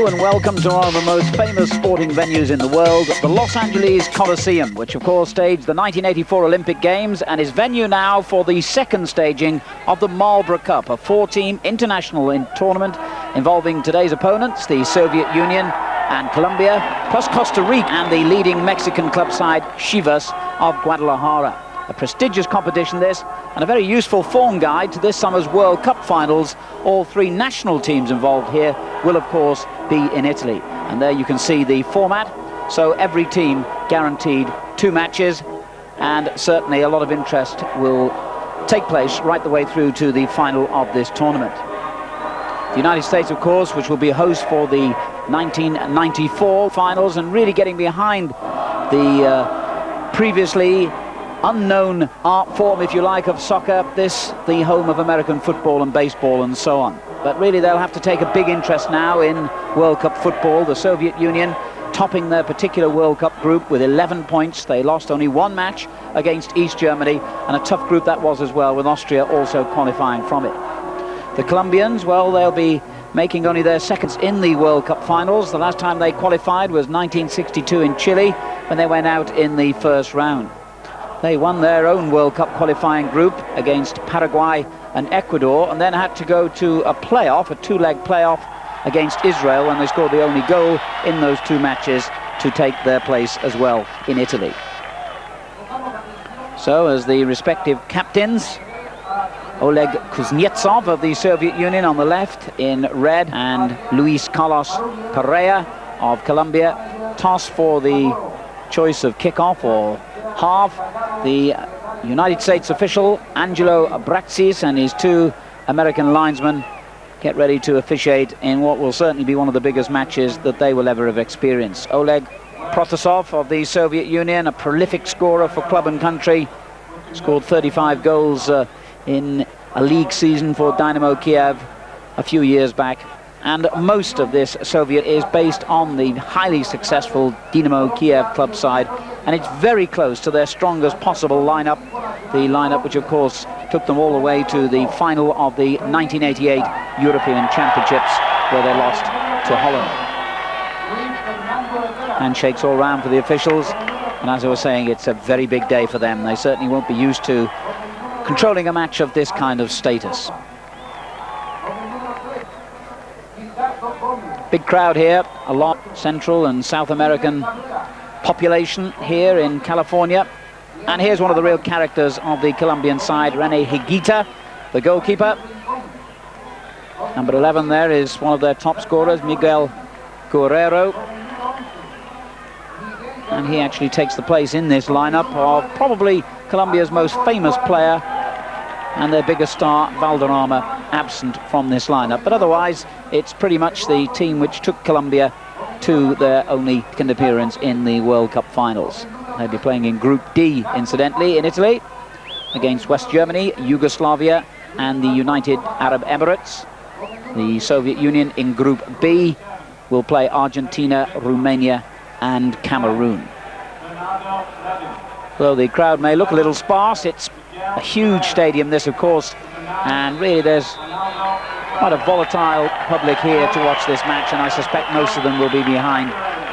Hello and welcome to one of the most famous sporting venues in the world, the Los Angeles Coliseum, which of course staged the 1984 Olympic Games and is venue now for the second staging of the Marlboro Cup, a four-team international tournament involving today's opponents, the Soviet Union and Colombia, plus Costa Rica and the leading Mexican club side, Chivas of Guadalajara. A prestigious competition this, and a very useful form guide to this summer's World Cup finals. All three national teams involved here will of course be in Italy, and there you can see the format. So every team guaranteed 2 matches, and certainly a lot of interest will take place right the way through to the final of this tournament. The United States, of course, which will be host for the 1994 finals, and really getting behind the previously unknown art form, if you like, of soccer, this the home of American football and baseball and so on. But really they'll have to take a big interest now in World Cup football. The Soviet Union topping their particular World Cup group with 11 points. They lost only 1 match against East Germany, and a tough group that was as well, with Austria also qualifying from it. The Colombians, well, they'll be making only their seconds in the World Cup finals. The last time they qualified was 1962 in Chile, when they went out in the first round. They won their own World Cup qualifying group against Paraguay and Ecuador, and then had to go to a playoff, a 2-leg playoff against Israel, when they scored the only goal in those 2 matches to take their place as well in Italy. So as the respective captains, Oleg Kuznetsov of the Soviet Union on the left in red, and Luis Carlos Pereira of Colombia, toss for the choice of kickoff or half. The United States official Angelo Abraxas and his 2 American linesmen get ready to officiate in what will certainly be one of the biggest matches that they will ever have experienced. Oleg Protasov of the Soviet Union, a prolific scorer for club and country, scored 35 goals in a league season for Dynamo Kiev a few years back. And most of this Soviet is based on the highly successful Dynamo Kiev club side, and it's very close to their strongest possible lineup, the lineup which of course took them all the way to the final of the 1988 European Championships, where they lost to Holland. Handshakes all round for the officials, and as I was saying, it's a very big day for them. They certainly won't be used to controlling a match of this kind of status. Big crowd here, a lot Central and South American population here in California. And here's one of the real characters of the Colombian side, Rene Higuita, the goalkeeper. Number 11 there is one of their top scorers, Miguel Guerrero. And he actually takes the place in this lineup of probably Colombia's most famous player, and their biggest star, Valderrama, absent from this lineup. But otherwise, it's pretty much the team which took Colombia to their only second appearance in the World Cup finals. They'll be playing in Group D, incidentally, in Italy, against West Germany, Yugoslavia, and the United Arab Emirates. The Soviet Union in Group B will play Argentina, Romania, and Cameroon. Though the crowd may look a little sparse, it's a huge stadium this, of course, and really there's quite a volatile public here to watch this match, and I suspect most of them will be behind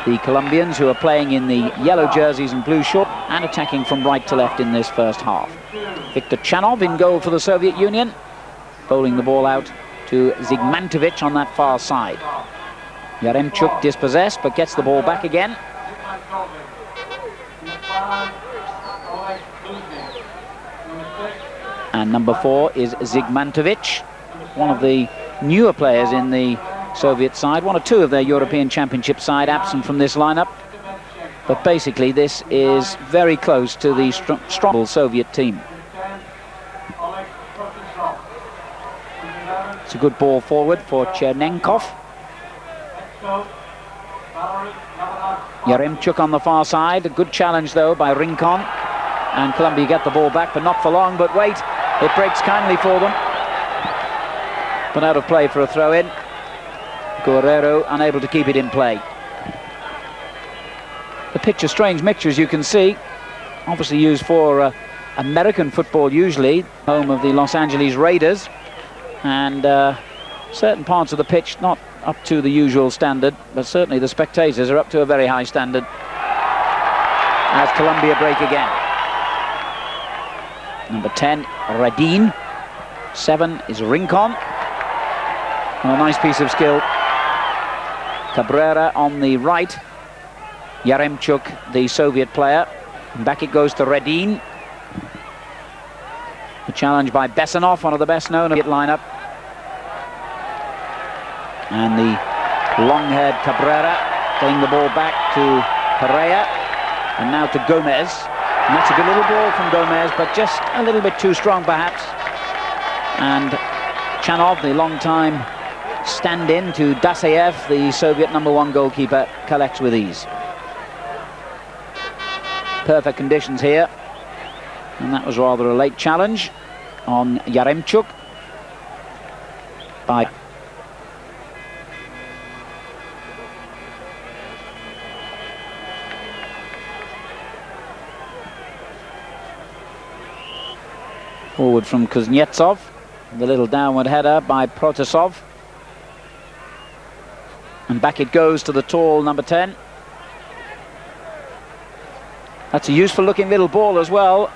the Colombians, who are playing in the yellow jerseys and blue shorts and attacking from right to left in this first half. Viktor Chanov in goal for the Soviet Union, bowling the ball out to Zigmantovic on that far side. Yaremchuk dispossessed, but gets the ball back again. And number 4 is Zigmantovic, one of the newer players in the Soviet side, 1 or 2 of their European Championship side absent from this lineup. But basically this is very close to the strong Soviet team. It's a good ball forward for Chernenkov. Yaremchuk on the far side, a good challenge though by Rincon. And Colombia get the ball back, but not for long. But wait, it breaks kindly for them. But out of play for a throw-in. Guerrero unable to keep it in play. The pitch, a strange mixture, as you can see. Obviously used for American football usually, home of the Los Angeles Raiders. And certain parts of the pitch not up to the usual standard, but certainly the spectators are up to a very high standard. As Colombia break again. Number 10, Redin. 7 is Rincon. And a nice piece of skill. Cabrera on the right. Yaremchuk, the Soviet player. And back it goes to Redin. The challenge by Besanov, one of the best known of the lineup. And the long-haired Cabrera getting the ball back to Pereira. And now to Gomez. And that's a good little ball from Gomez, but just a little bit too strong perhaps. And Chanov, the long-time stand-in to Dasayev, the Soviet #1 goalkeeper, collects with ease. Perfect conditions here. And that was rather a late challenge on Yaremchuk. By forward from Kuznetsov. The little downward header by Protasov. And back it goes to the tall number 10. That's a useful looking little ball as well.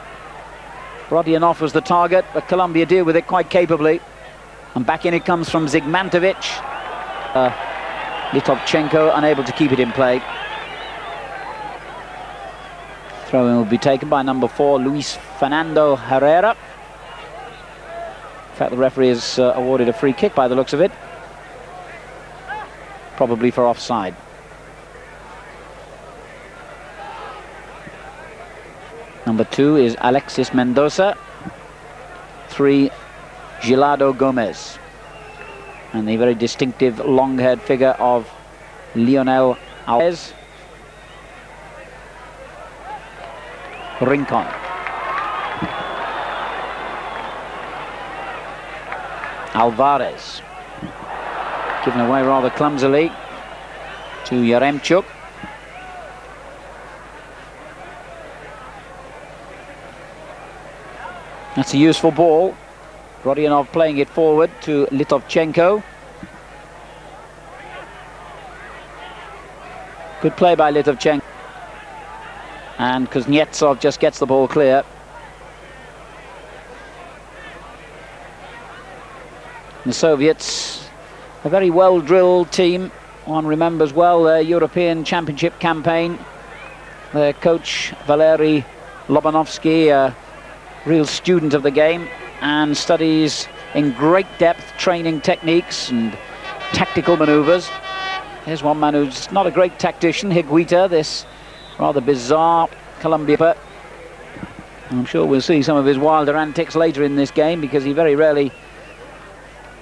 Rodionov was the target, but Colombia deal with it quite capably. And back in it comes from Zigmantovic. Litovchenko unable to keep it in play. Throw-in will be taken by number 4, Luis Fernando Herrera. In fact, the referee has awarded a free kick by the looks of it. Probably for offside. Number 2 is Alexis Mendoza. 3, Gilado Gomez. And the very distinctive long-haired figure of Lionel Alves. Rincon. Alvarez. Given away rather clumsily to Yaremchuk. That's a useful ball. Rodionov playing it forward to Litovchenko. Good play by Litovchenko. And Kuznetsov just gets the ball clear. The Soviets, a very well-drilled team. One remembers well their European Championship campaign. Their coach, Valery Lobanovsky, a real student of the game and studies in great depth training techniques and tactical maneuvers. Here's one man who's not a great tactician, Higuita, this rather bizarre Colombia. I'm sure we'll see some of his wilder antics later in this game, because he very rarely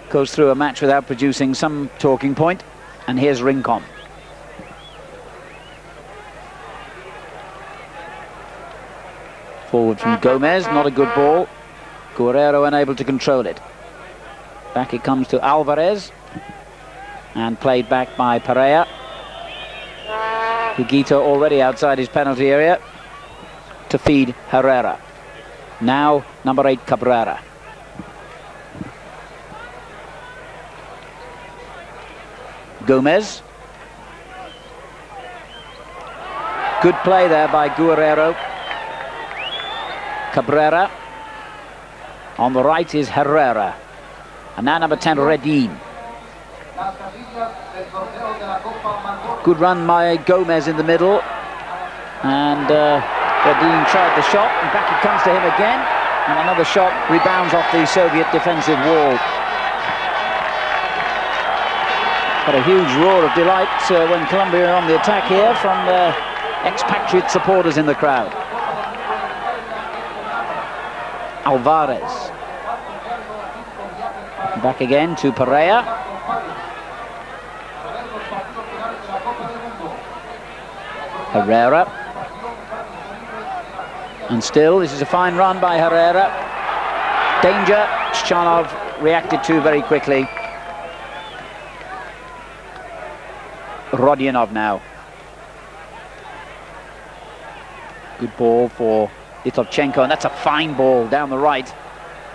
goes through a match without producing some talking point. And here's Rincon. Forward from Gomez, not a good ball. Guerrero unable to control it. Back it comes to Alvarez. And played back by Pereira. Higuita already outside his penalty area to feed Herrera. Now number 8, Cabrera. Gomez. Good play there by Guerrero. Cabrera. On the right is Herrera. And now number 10, Redin. Good run by Gomez in the middle. And Redin tried the shot, and back it comes to him again. And another shot rebounds off the Soviet defensive wall. But a huge roar of delight when Colombia are on the attack here from the expatriate supporters in the crowd. Alvarez. Back again to Pereira. Herrera. And still, this is a fine run by Herrera. Danger. Chanov reacted to very quickly. Rodionov now. Good ball for Litovchenko, and that's a fine ball down the right.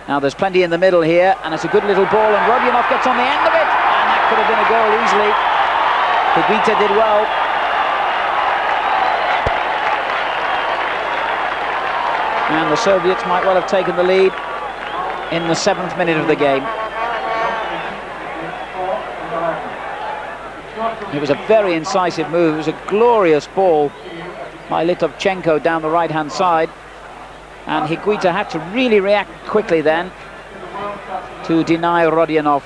Now there's plenty in the middle here, and it's a good little ball, and Rodionov gets on the end of it, and that could have been a goal easily. Higuita did well. And the Soviets might well have taken the lead in the 7th minute of the game. It was a very incisive move. It was a glorious ball by Litovchenko down the right-hand side. And Higuita had to really react quickly then to deny Rodionov.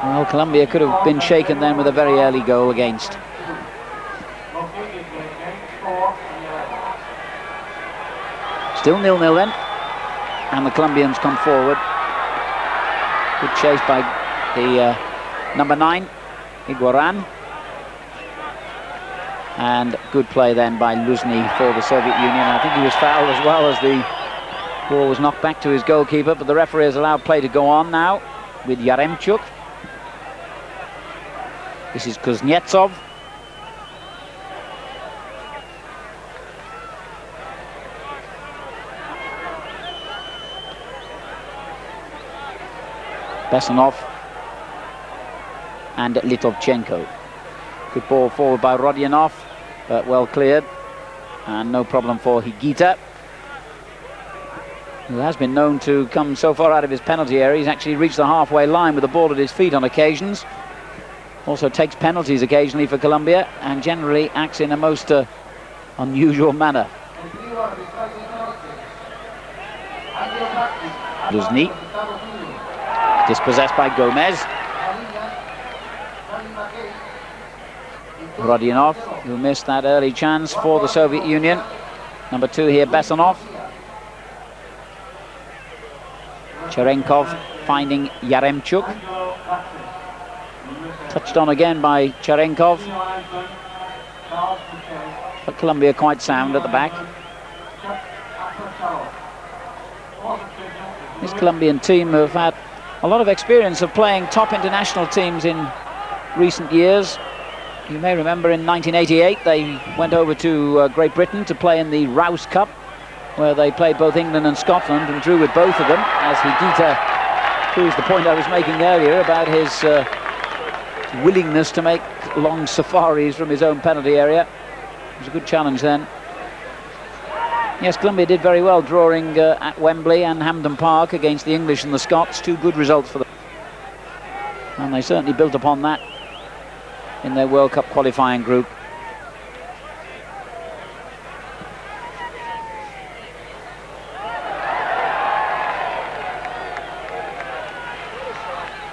Well, Colombia could have been shaken then with a very early goal against. Still 0-0 then, and the Colombians come forward. Good chase by the number 9, Iguaran. And good play then by Luzny for the Soviet Union. I think he was fouled as well as the ball was knocked back to his goalkeeper, but the referee has allowed play to go on now with Yaremchuk. This is Kuznetsov. Besanov and Litovchenko. Good ball forward by Rodionov, but well cleared, and no problem for Higuita, who has been known to come so far out of his penalty area. He's actually reached the halfway line with the ball at his feet on occasions. Also takes penalties occasionally for Colombia, and generally acts in a most unusual manner. Luzny, dispossessed by Gomez. Rodionov, who missed that early chance for the Soviet Union. Number 2 here, Besanov. Cherenkov finding Yaremchuk. Touched on again by Cherenkov. But Colombia quite sound at the back. This Colombian team have had a lot of experience of playing top international teams in recent years. You may remember in 1988 they went over to Great Britain to play in the Rouse Cup, where they played both England and Scotland and drew with both of them, as Higuita proves the point I was making earlier about his willingness to make long safaris from his own penalty area. It was a good challenge then. Yes, Colombia did very well drawing at Wembley and Hampden Park against the English and the Scots. 2 good results for them. And they certainly built upon that in their World Cup qualifying group.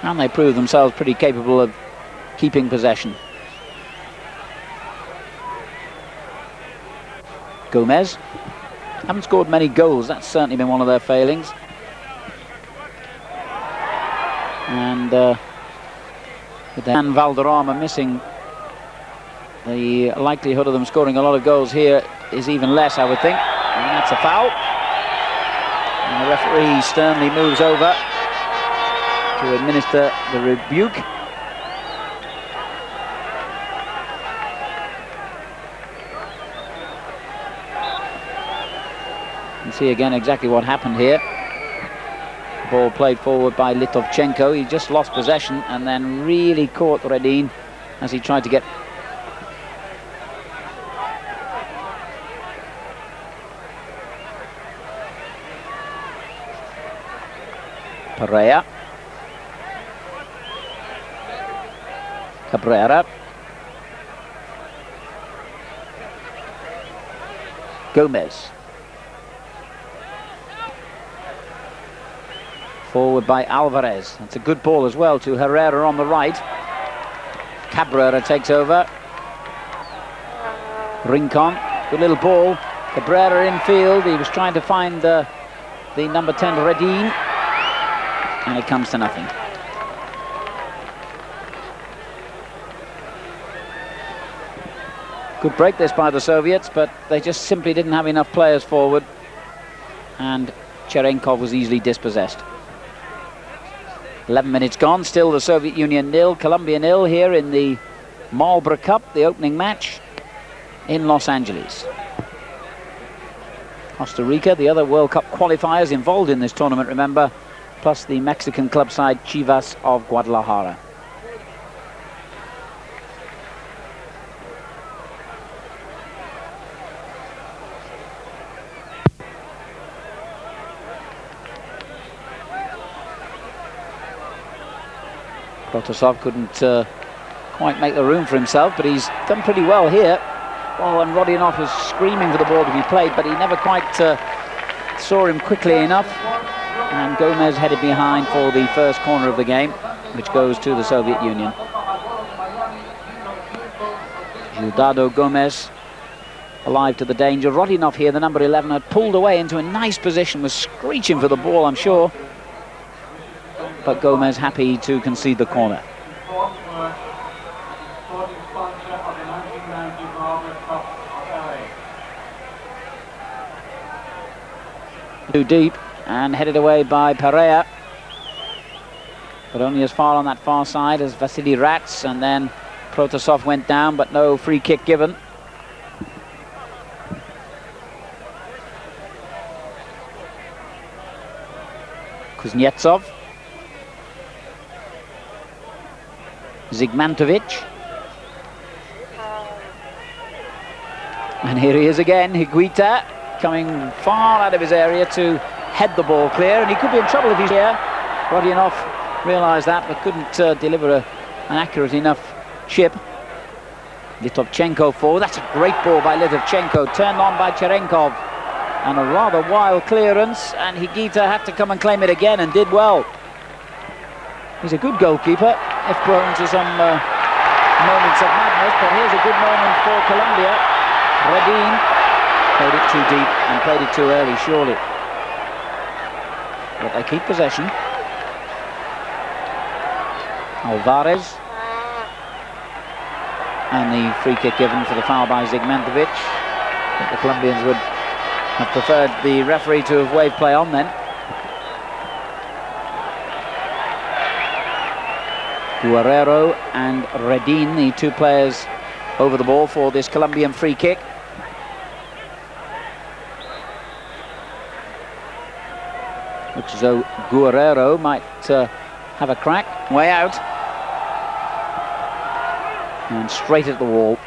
And they proved themselves pretty capable of keeping possession. Gomez. Haven't scored many goals, that's certainly been one of their failings. And with Dan Valderrama missing, the likelihood of them scoring a lot of goals here is even less, I would think. And that's a foul. And the referee sternly moves over to administer the rebuke. You can see again exactly what happened here. The ball played forward by Litovchenko. He just lost possession and then really caught Redin as he tried to get Perea. Cabrera. Gomez. Forward by Alvarez. That's a good ball as well to Herrera on the right. Cabrera takes over. Rincon. Good little ball. Cabrera in field. He was trying to find the number 10 Redin. And it comes to nothing. Good break this by the Soviets, but they just simply didn't have enough players forward. And Cherenkov was easily dispossessed. 11 minutes gone, still the Soviet Union 0, Colombia 0 here in the Marlboro Cup, the opening match in Los Angeles. Costa Rica, the other World Cup qualifiers involved in this tournament, remember, plus the Mexican club side Chivas of Guadalajara. Protasov couldn't quite make the room for himself, but he's done pretty well here. Oh, and Rodionov was screaming for the ball to be played, but he never quite saw him quickly enough. And Gomez headed behind for the first corner of the game, which goes to the Soviet Union. Gildado Gomez alive to the danger. Rodionov here, the number 11, had pulled away into a nice position, was screeching for the ball, I'm sure. But Gomez happy to concede the corner. Too deep and headed away by Perea, but only as far on that far side as Vasily Rats, and then Protasov went down, but no free kick given. Kuznetsov, Zigmantovic, and here he is again, Higuita, coming far out of his area to head the ball clear, and he could be in trouble if he's here. Rodionov realised that, but couldn't deliver an accurate enough chip. Litovchenko forward. That's a great ball by Litovchenko, turned on by Cherenkov, and a rather wild clearance, and Higuita had to come and claim it again, and did well. He's a good goalkeeper, if prone to some moments of madness, but here's a good moment for Colombia. Redin played it too deep and played it too early, surely. But they keep possession. Alvarez. And the free kick given for the foul by Zigmantovic. I think the Colombians would have preferred the referee to have waved play on then. Guerrero and Redin, the two players over the ball for this Colombian free kick. Looks as though Guerrero might have a crack. Way out. And straight at the wall.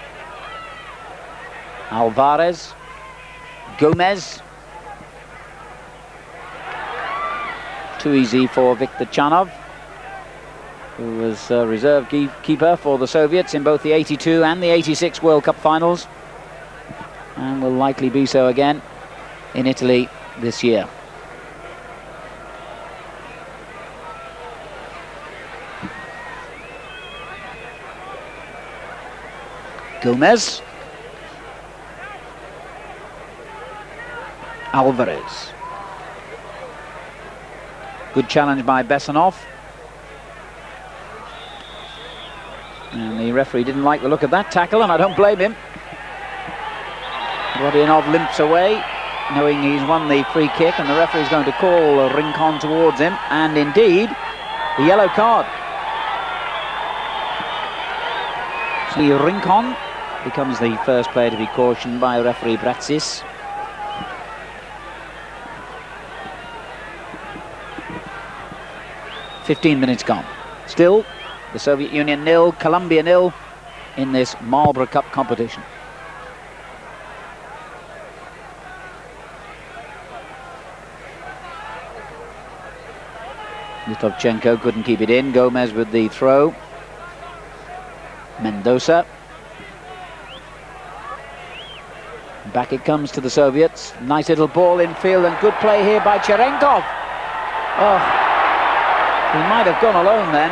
Alvarez. Gomez. Too easy for Viktor Chanov, who was reserve keeper for the Soviets in both the 82 and the 86 World Cup finals, and will likely be so again in Italy this year. Gomez. Alvarez. Good challenge by Besanov. And the referee didn't like the look of that tackle, and I don't blame him. Rodionov limps away, knowing he's won the free kick, and the referee's going to call a Rincon towards him, and indeed, the yellow card. So Rincon becomes the first player to be cautioned by referee Bratsis. "15 minutes gone. Still, the Soviet Union 0, Colombia 0 in this Marlboro Cup competition. Litovchenko couldn't keep it in. Gomez with the throw. Mendoza. Back it comes to the Soviets. Nice little ball infield, and good play here by Cherenkov. Oh, he might have gone alone then.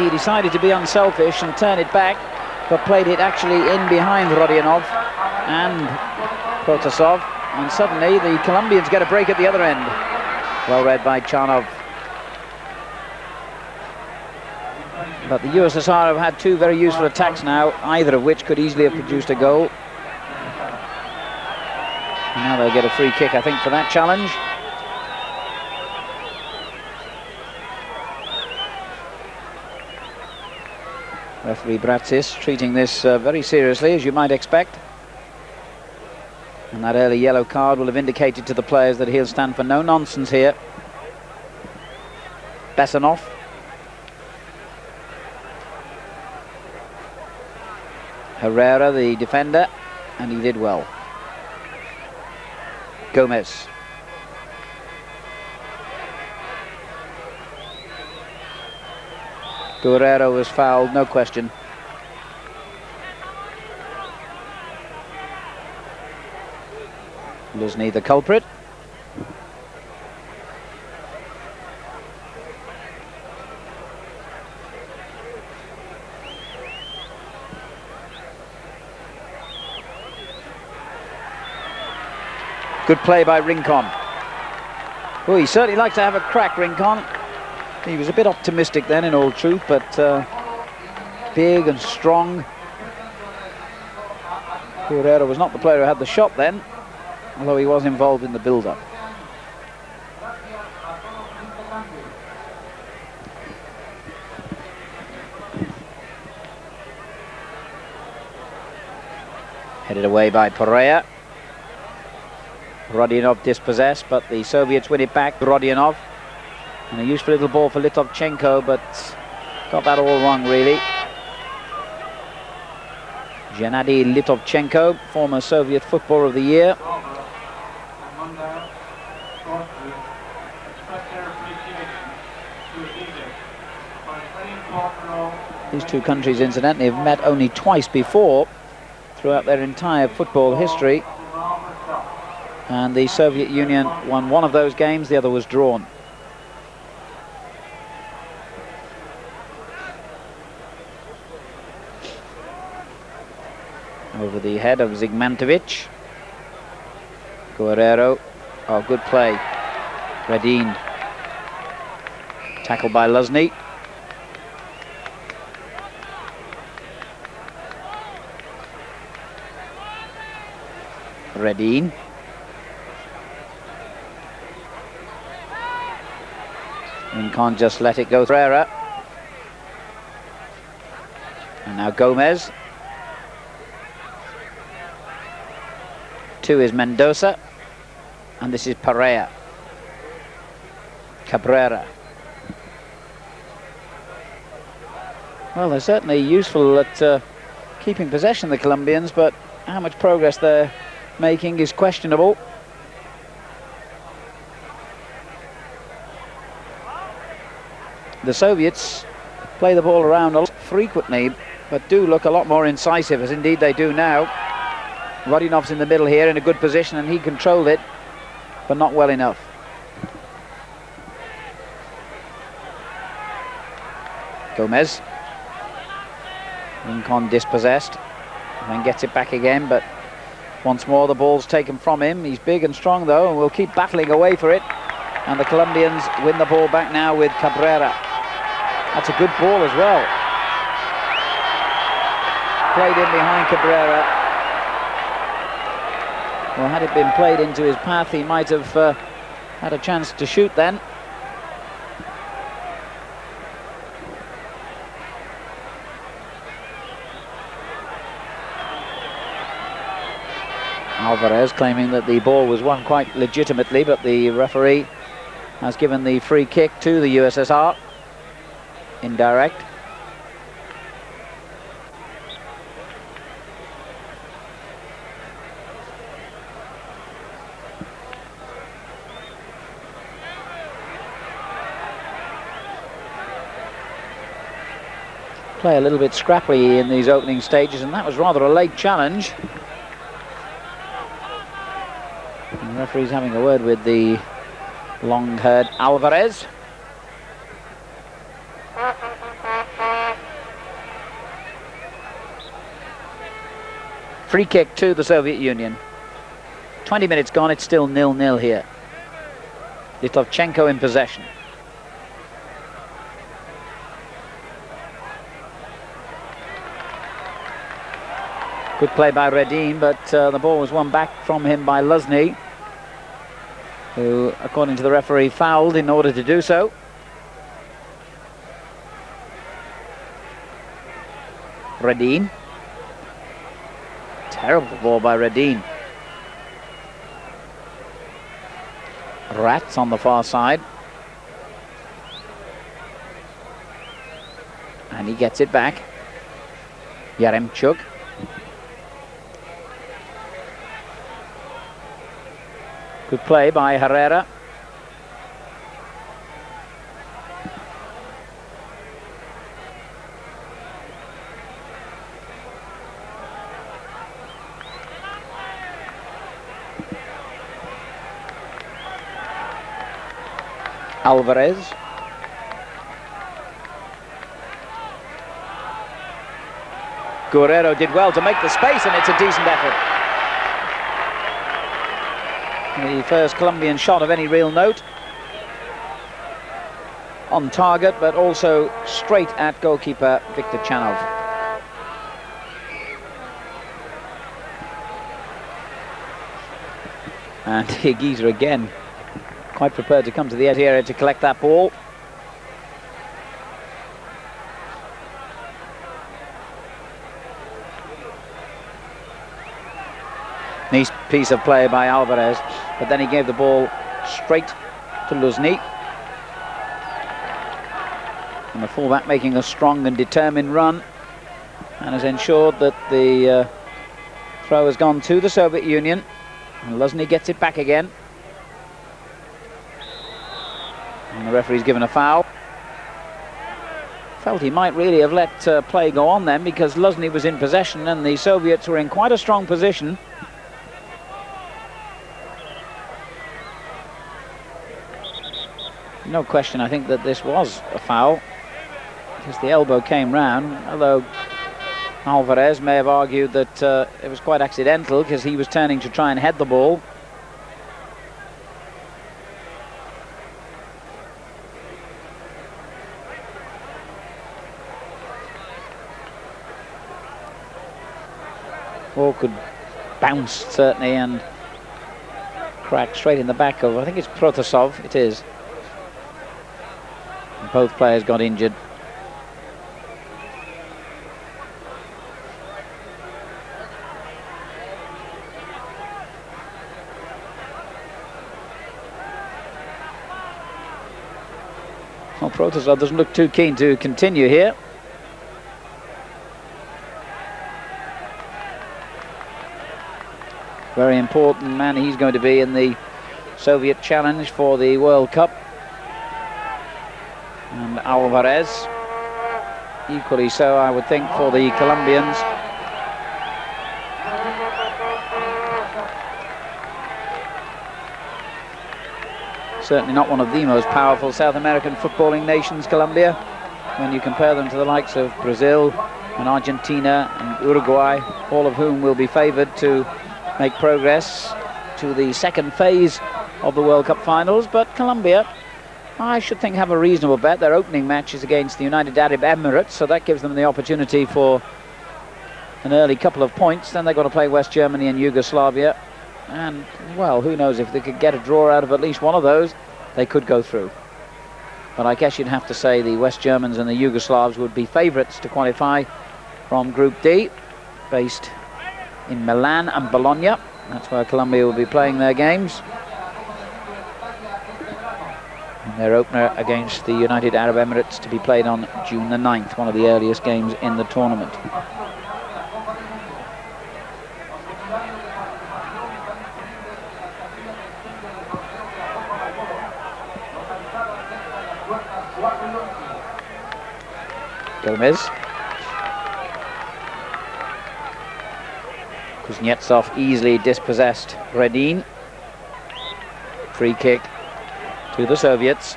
He decided to be unselfish and turn it back, but played it actually in behind Rodionov and Protasov, and suddenly the Colombians get a break at the other end. Well read by Chanov. But the USSR have had two very useful attacks now, either of which could easily have produced a goal. And now they'll get a free kick, I think, for that challenge. Referee Bratsis treating this very seriously, as you might expect. And that early yellow card will have indicated to the players that he'll stand for no nonsense here. Besanov. Herrera, the defender, and he did well. Gomez. Guerrero was fouled, no question. Luzny the culprit. Good play by Rincon. Oh, he certainly likes to have a crack, Rincon. He was a bit optimistic then, in all truth, but big and strong. Guerrero was not the player who had the shot then, although he was involved in the build-up. Headed away by Pereira. Rodionov dispossessed, but the Soviets win it back. Rodionov. And a useful little ball for Litovchenko, but got that all wrong, really. Gennady Litovchenko, former Soviet Footballer of the Year. These two countries, incidentally, have met only twice before throughout their entire football history. And the Soviet Union won one of those games, the other was drawn. Over the head of Zigmantovic. Guerrero. Oh, good play. Redin. Tackled by Luzny. Redin. And can't just let it go. Pereira. And now Gomez. 2 is Mendoza. And this is Pereira. Cabrera. Well, they're certainly useful at keeping possession, the Colombians, but how much progress they're making is questionable. The Soviets play the ball around a lot frequently, but do look a lot more incisive, as indeed they do now. Rodionov's in the middle here in a good position, and he controlled it, but not well enough. Gomez. Rincon dispossessed, and then gets it back again, but once more the ball's taken from him. He's big and strong though, and will keep battling away for it. And the Colombians win the ball back now with Cabrera. That's a good ball as well. Played in behind Cabrera. Well, had it been played into his path, he might have had a chance to shoot then. Alvarez claiming that the ball was won quite legitimately, but the referee has given the free kick to the USSR. Indirect. Play a little bit scrappy in these opening stages, and that was rather a late challenge. And the referee's having a word with the long-haired Alvarez. Free kick to the Soviet Union. 20 minutes gone, it's still 0-0 here. Litovchenko in possession. Good play by Redin, but the ball was won back from him by Luzny, who, according to the referee, fouled in order to do so. Redin. Terrible ball by Redin. Rats on the far side. And he gets it back. Yaremchuk. Good play by Herrera. Alvarez. Guerrero did well to make the space, and it's a decent effort. The first Colombian shot of any real note. On target, but also straight at goalkeeper Viktor Chanov. And Higuita again, quite prepared to come to the edge area to collect that ball. Nice piece of play by Alvarez, but then he gave the ball straight to Luzny. And the fullback making a strong and determined run, and has ensured that the throw has gone to the Soviet Union. And Luzny gets it back again. And the referee's given a foul. Felt he might really have let play go on then, because Luzny was in possession and the Soviets were in quite a strong position. No question, I think that this was a foul, because the elbow came round, although Alvarez may have argued that it was quite accidental, because he was turning to try and head the ball. Ball could bounce, certainly, and crack straight in the back of, I think it's Protasov, it is. And both players got injured. Well, Protasov doesn't look too keen to continue here. Very important man he's going to be in the Soviet challenge for the World Cup. And Alvarez, equally so, I would think, for the Colombians. Certainly not one of the most powerful South American footballing nations, Colombia, when you compare them to the likes of Brazil and Argentina and Uruguay, all of whom will be favoured to make progress to the second phase of the World Cup finals. But Colombia, I should think, have a reasonable bet. Their opening match is against the United Arab Emirates, so that gives them the opportunity for an early couple of points. Then they've got to play West Germany and Yugoslavia, and, well, who knows, if they could get a draw out of at least one of those, they could go through. But I guess you'd have to say the West Germans and the Yugoslavs would be favourites to qualify from Group D, based in Milan and Bologna. That's where Colombia will be playing their games. And their opener against the United Arab Emirates to be played on June the 9th, one of the earliest games in the tournament. Gomez. Kuznetsov easily dispossessed Redin. Free kick to the Soviets.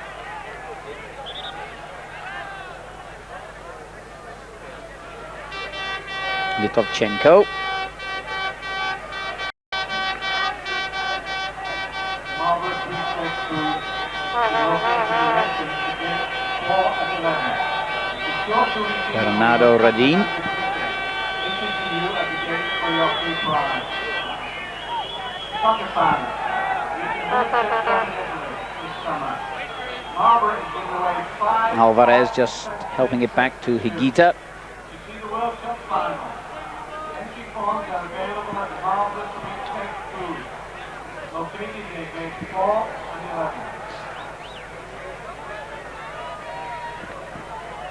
Litovchenko. Bernardo Redin. Alvarez just helping it back to Higuita.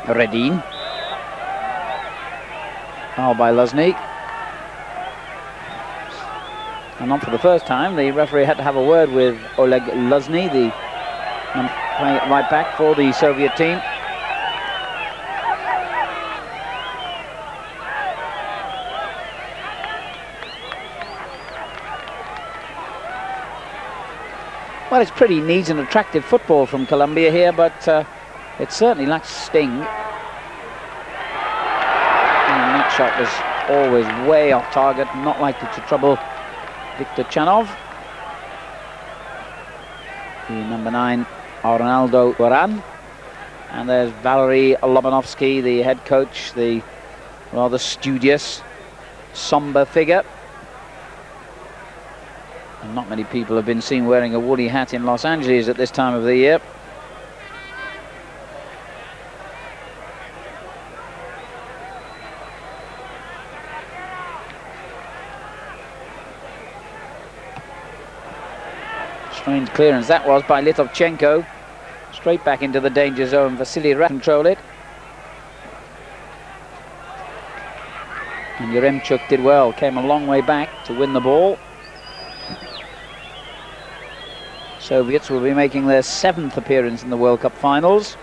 Redin. Foul by Luzny. And not for the first time, the referee had to have a word with Oleg Luzny, the right back for the Soviet team. Well, it's pretty neat and attractive football from Colombia here, but it certainly lacks sting. And that shot was always way off target, not likely to trouble Viktor Chanov. The number 9, Arnaldo Duran. And there's Valery Lobanovsky, the head coach, the rather studious, somber figure. And not many people have been seen wearing a woolly hat in Los Angeles at this time of the year. Strange clearance that was by Litovchenko. Straight back into the danger zone. Vasily control it. And Yaremchuk did well. Came a long way back to win the ball. Soviets will be making their 7th appearance in the World Cup finals.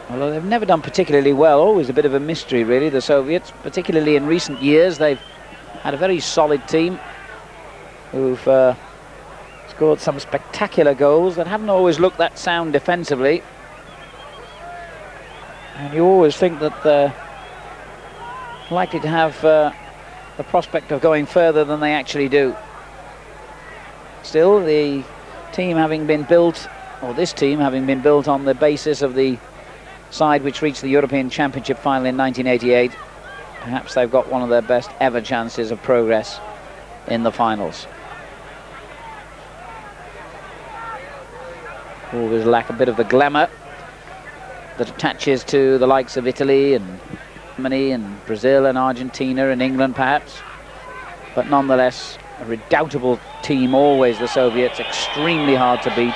Although they've never done particularly well, always a bit of a mystery really, the Soviets. Particularly in recent years, they've had a very solid team who've scored some spectacular goals that haven't always looked that sound defensively. And you always think that they're likely to have the prospect of going further than they actually do. Still, the team having been built, or this team having been built on the basis of the side which reached the European Championship final in 1988, perhaps they've got one of their best ever chances of progress in the finals. Always lack a bit of the glamour that attaches to the likes of Italy and Germany and Brazil and Argentina and England perhaps, but nonetheless a redoubtable team always, the Soviets. Extremely hard to beat,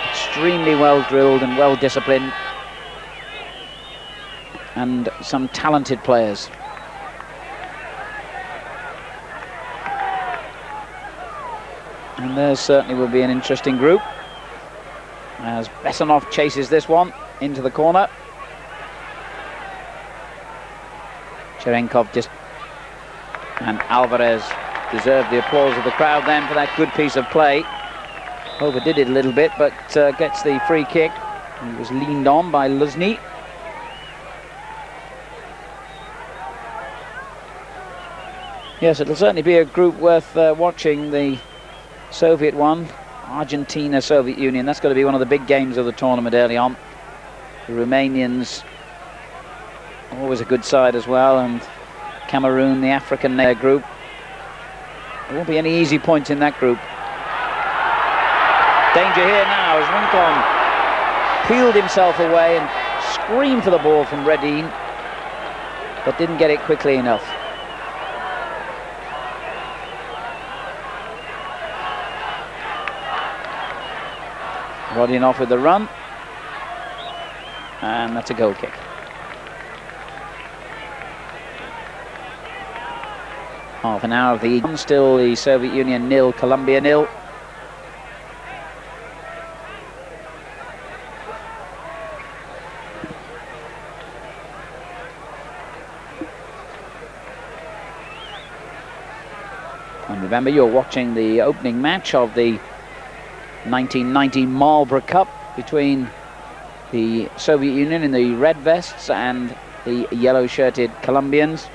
extremely well drilled and well disciplined, and some talented players. And there certainly will be an interesting group as Besanov chases this one into the corner. Cherenkov and Alvarez deserved the applause of the crowd then for that good piece of play. Overdid it a little bit, but gets the free kick. He was leaned on by Luzny. Yes, it'll certainly be a group worth watching, the Soviet one. Argentina, Soviet Union, that's going to be one of the big games of the tournament early on. The Romanians, always a good side as well, and Cameroon, the African group. There won't be any easy points in that group. Danger here now as Rincon peeled himself away and screamed for the ball from Redin, but didn't get it quickly enough. Rodionov with the run, and that's a goal kick. Half an hour of the still the Soviet Union 0, Colombia 0. And remember, you're watching the opening match of the 1990 Marlboro Cup between the Soviet Union in the red vests and the yellow-shirted Colombians.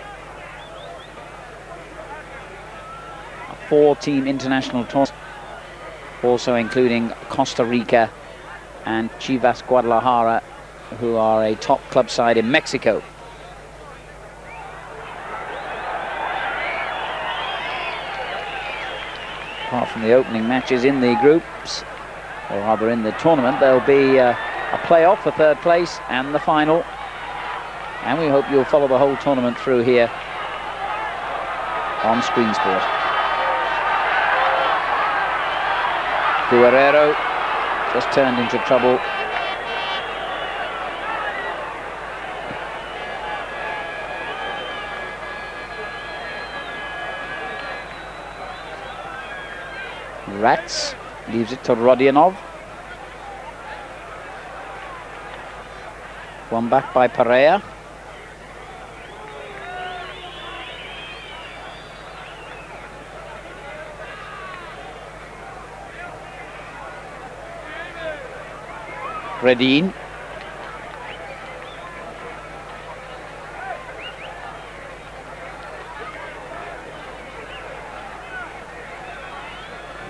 A 4-team international tournament, also including Costa Rica and Chivas Guadalajara, who are a top club side in Mexico. Apart from the opening matches in the groups, or rather in the tournament, there'll be a playoff for third place and the final. And we hope you'll follow the whole tournament through here on Screen Sport. Guerrero just turned into trouble. Rats leaves it to Rodionov. One back by Pereira. Redin.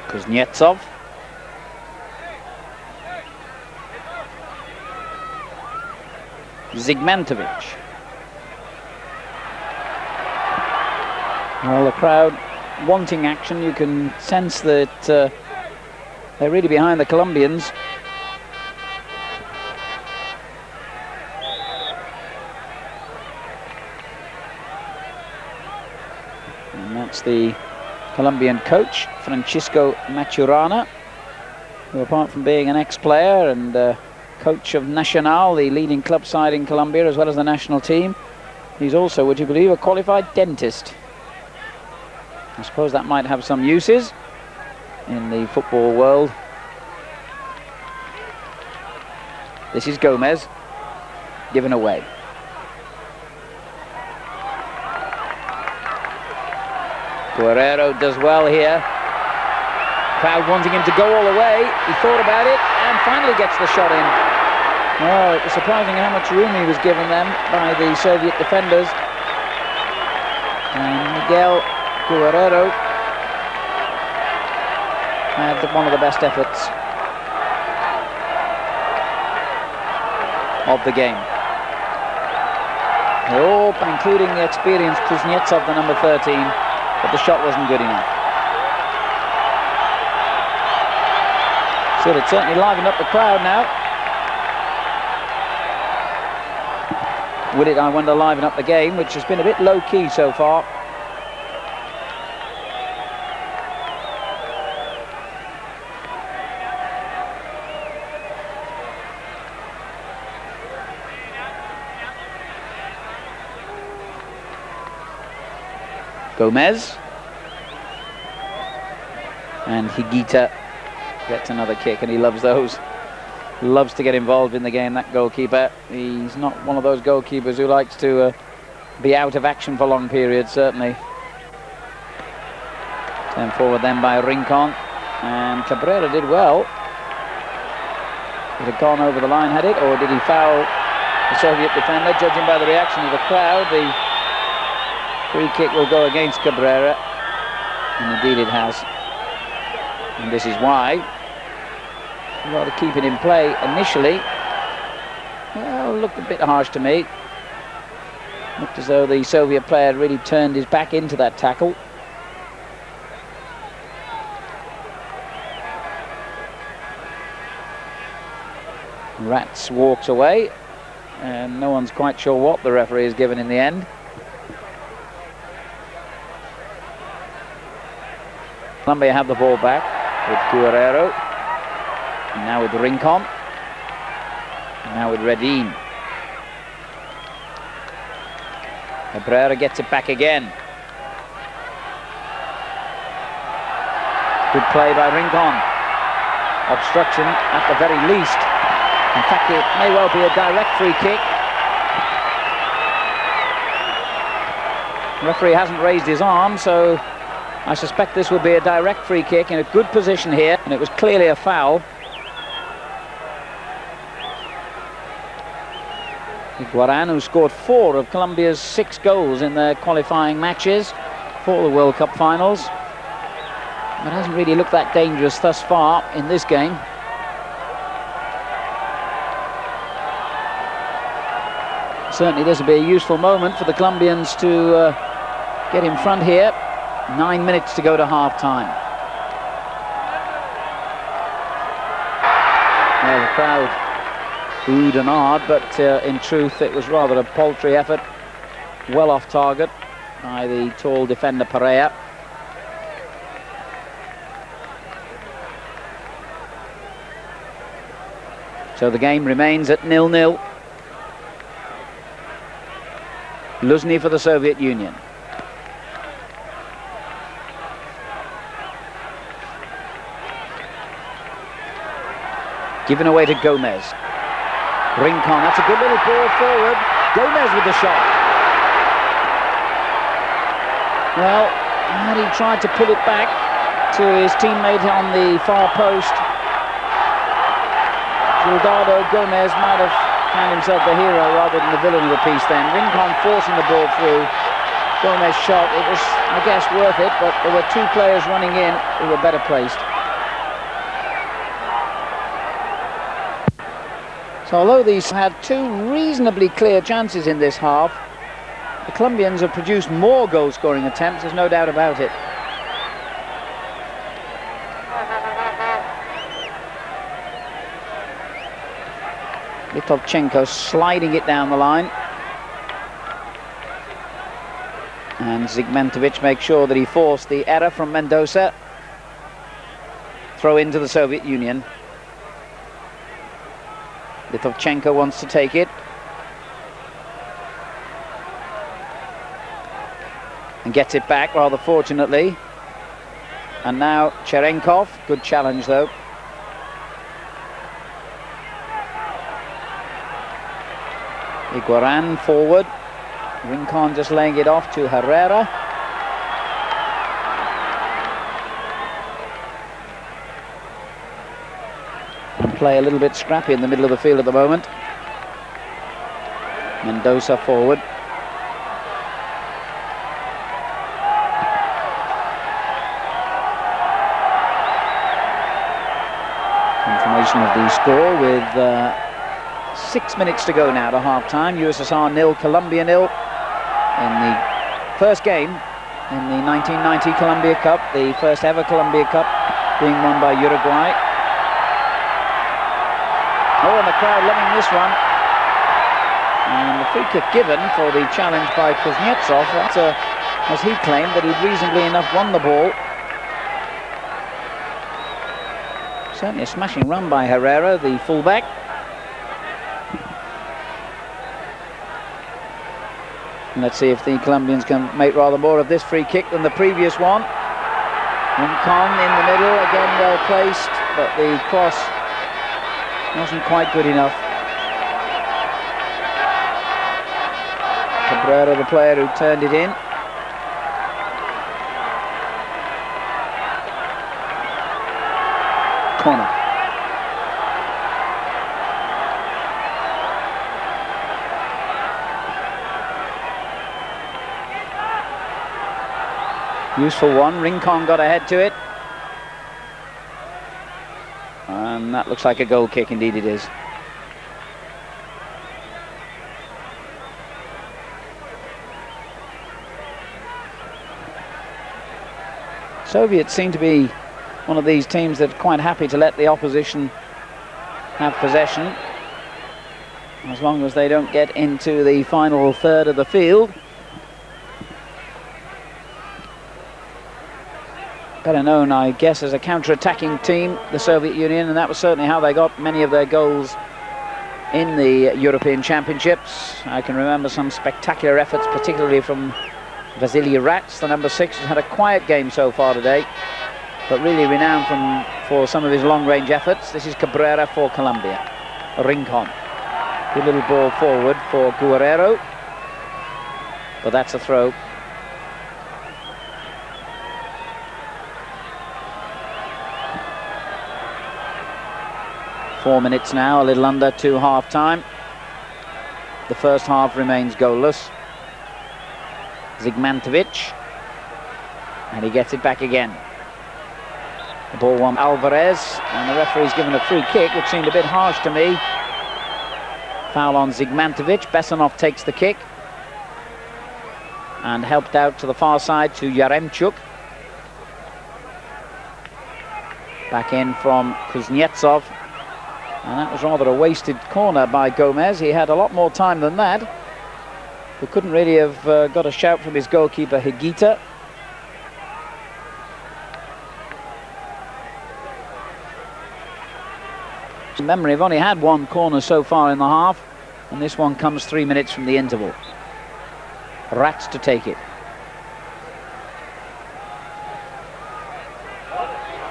Kuznetsov. Zigmantovic. Well, the crowd wanting action. You can sense that they're really behind the Colombians. And that's the Colombian coach, Francisco Maturana, who, apart from being an ex-player and coach of Nacional, the leading club side in Colombia, as well as the national team, he's also, would you believe, a qualified dentist. I suppose that might have some uses in the football world. This is Gomez, given away. Guerrero does well here. Crowd wanting him to go all the way. He thought about it and finally gets the shot in. Oh, it was surprising how much room he was given them by the Soviet defenders. And Miguel Guerrero had one of the best efforts of the game. Oh, including the experienced Kuznetsov, the number 13, but the shot wasn't good enough. So it certainly livened up the crowd now. Will it, I wonder, liven up the game, which has been a bit low-key so far. Gomez. And Higuita gets another kick, and he loves those. Loves to get involved in the game, that goalkeeper. He's not one of those goalkeepers who likes to be out of action for long periods, certainly. Turned forward then by Rincon, and Cabrera did well. Would have gone over the line, had it, or did he foul the Soviet defender? Judging by the reaction of the crowd, the free kick will go against Cabrera, and indeed it has. And this is why. Rather keep it in play initially. Well, looked a bit harsh to me. Looked as though the Soviet player had really turned his back into that tackle. Rats walks away, and no one's quite sure what the referee has given in the end. Colombia have the ball back with Guerrero. And now with Rincon. And now with Redin. Cabrera gets it back again. Good play by Rincon. Obstruction at the very least. In fact, it may well be a direct free kick. The referee hasn't raised his arm, so I suspect this will be a direct free kick in a good position here, and it was clearly a foul. Guaran, who scored 4 of Colombia's 6 goals in their qualifying matches for the World Cup finals, but hasn't really looked that dangerous thus far in this game. Certainly this will be a useful moment for the Colombians to get in front here. 9 minutes to go to half-time. Well, the crowd oohed and ahed, but in truth it was rather a paltry effort. Well off target by the tall defender Pereira. So the game remains at 0-0. Luzhny for the Soviet Union. Given away to Gomez. Rincon, that's a good little ball forward. Gomez with the shot. Well, had he tried to pull it back to his teammate on the far post, Gildardo Gomez might have found himself the hero rather than the villain of the piece then. Rincon forcing the ball through. Gomez shot. It was, I guess, worth it, but there were two players running in who were better placed. So although these had two reasonably clear chances in this half, the Colombians have produced more goal-scoring attempts, there's no doubt about it. Litovchenko sliding it down the line. And Zigmantovic makes sure that he forced the error from Mendoza. Throw into the Soviet Union. Litovchenko wants to take it. And gets it back rather fortunately. And now Cherenkov, good challenge though. Iguaran forward. Rincon just laying it off to Herrera. And play a little bit scrappy in the middle of the field at the moment. Mendoza forward. Confirmation of the score with 6 minutes to go now to half-time. USSR 0, Colombia 0 in the first game in the 1990 Colombia Cup, the first ever Colombia Cup being won by Uruguay. Oh, and the crowd loving this one. And the free kick given for the challenge by Kuznetsov. That's as he claimed that he'd reasonably enough won the ball. Certainly a smashing run by Herrera, the fullback. And let's see if the Colombians can make rather more of this free kick than the previous one. Rincon in the middle, again well placed, but the cross wasn't quite good enough. Cabrera, the player who turned it in. Corner. Useful one. Rincon got ahead to it. And that looks like a goal kick, indeed it is. Soviets seem to be one of these teams that are quite happy to let the opposition have possession, as long as they don't get into the final third of the field. Better known, I guess, as a counter-attacking team, the Soviet Union, and that was certainly how they got many of their goals in the European Championships. I can remember some spectacular efforts, particularly from Vasily Rats, the number 6, has had a quiet game so far today, but really renowned for some of his long-range efforts. This is Cabrera for Colombia. Rincon. Good little ball forward for Guerrero, but that's a throw. Four minutes now, a little under to half-time. The first half remains goalless. Zigmantovic, and he gets it back again. The ball won Alvarez, and the referee's given a free kick, which seemed a bit harsh to me. Foul on Zigmantovic. Besanov takes the kick, and helped out to the far side to Yaremchuk. Back in from Kuznetsov. And that was rather a wasted corner by Gomez. He had a lot more time than that, but couldn't really have got a shout from his goalkeeper, Higuita. From memory, I've only had one corner so far in the half, and this one comes 3 minutes from the interval. Rats to take it.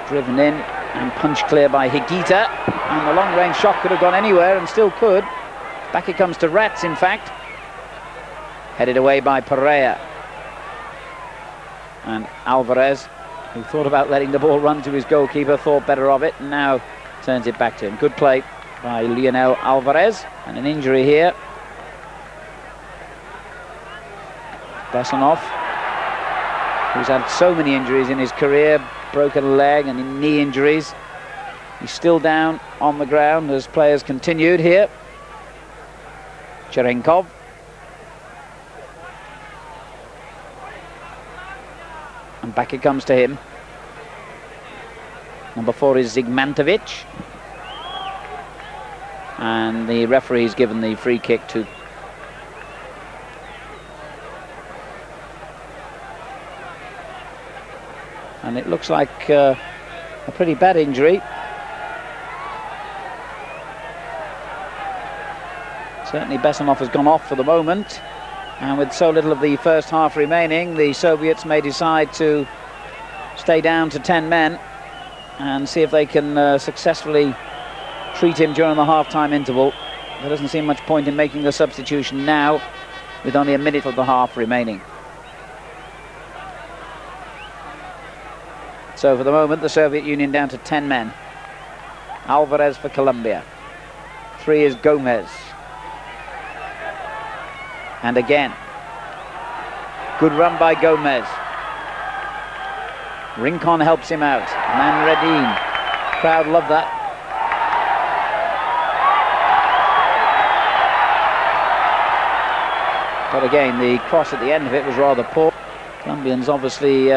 Driven in and punched clear by Higuita, and the long-range shot could have gone anywhere and still could. Back it comes to Rats, in fact. Headed away by Pereira. And Alvarez, who thought about letting the ball run to his goalkeeper, thought better of it, and now turns it back to him. Good play by Lionel Alvarez, and an injury here. Besonov, who's had so many injuries in his career, broken leg and knee injuries. He's still down on the ground as players continued here. Cherenkov. And back it comes to him. Number 4 is Zigmantovic. And the referee's given the free kick to and it looks like a pretty bad injury. Certainly Besonov has gone off for the moment, and with so little of the first half remaining, the Soviets may decide to stay down to 10 men and see if they can successfully treat him during the half-time interval. There doesn't seem much point in making the substitution now, with only a minute of the half remaining. So for the moment, the Soviet Union down to 10 men. Alvarez for Colombia. 3 is Gomez. And again, good run by Gomez. Rincon helps him out. Manredin. Crowd love that. But again, the cross at the end of it was rather poor. Colombians obviously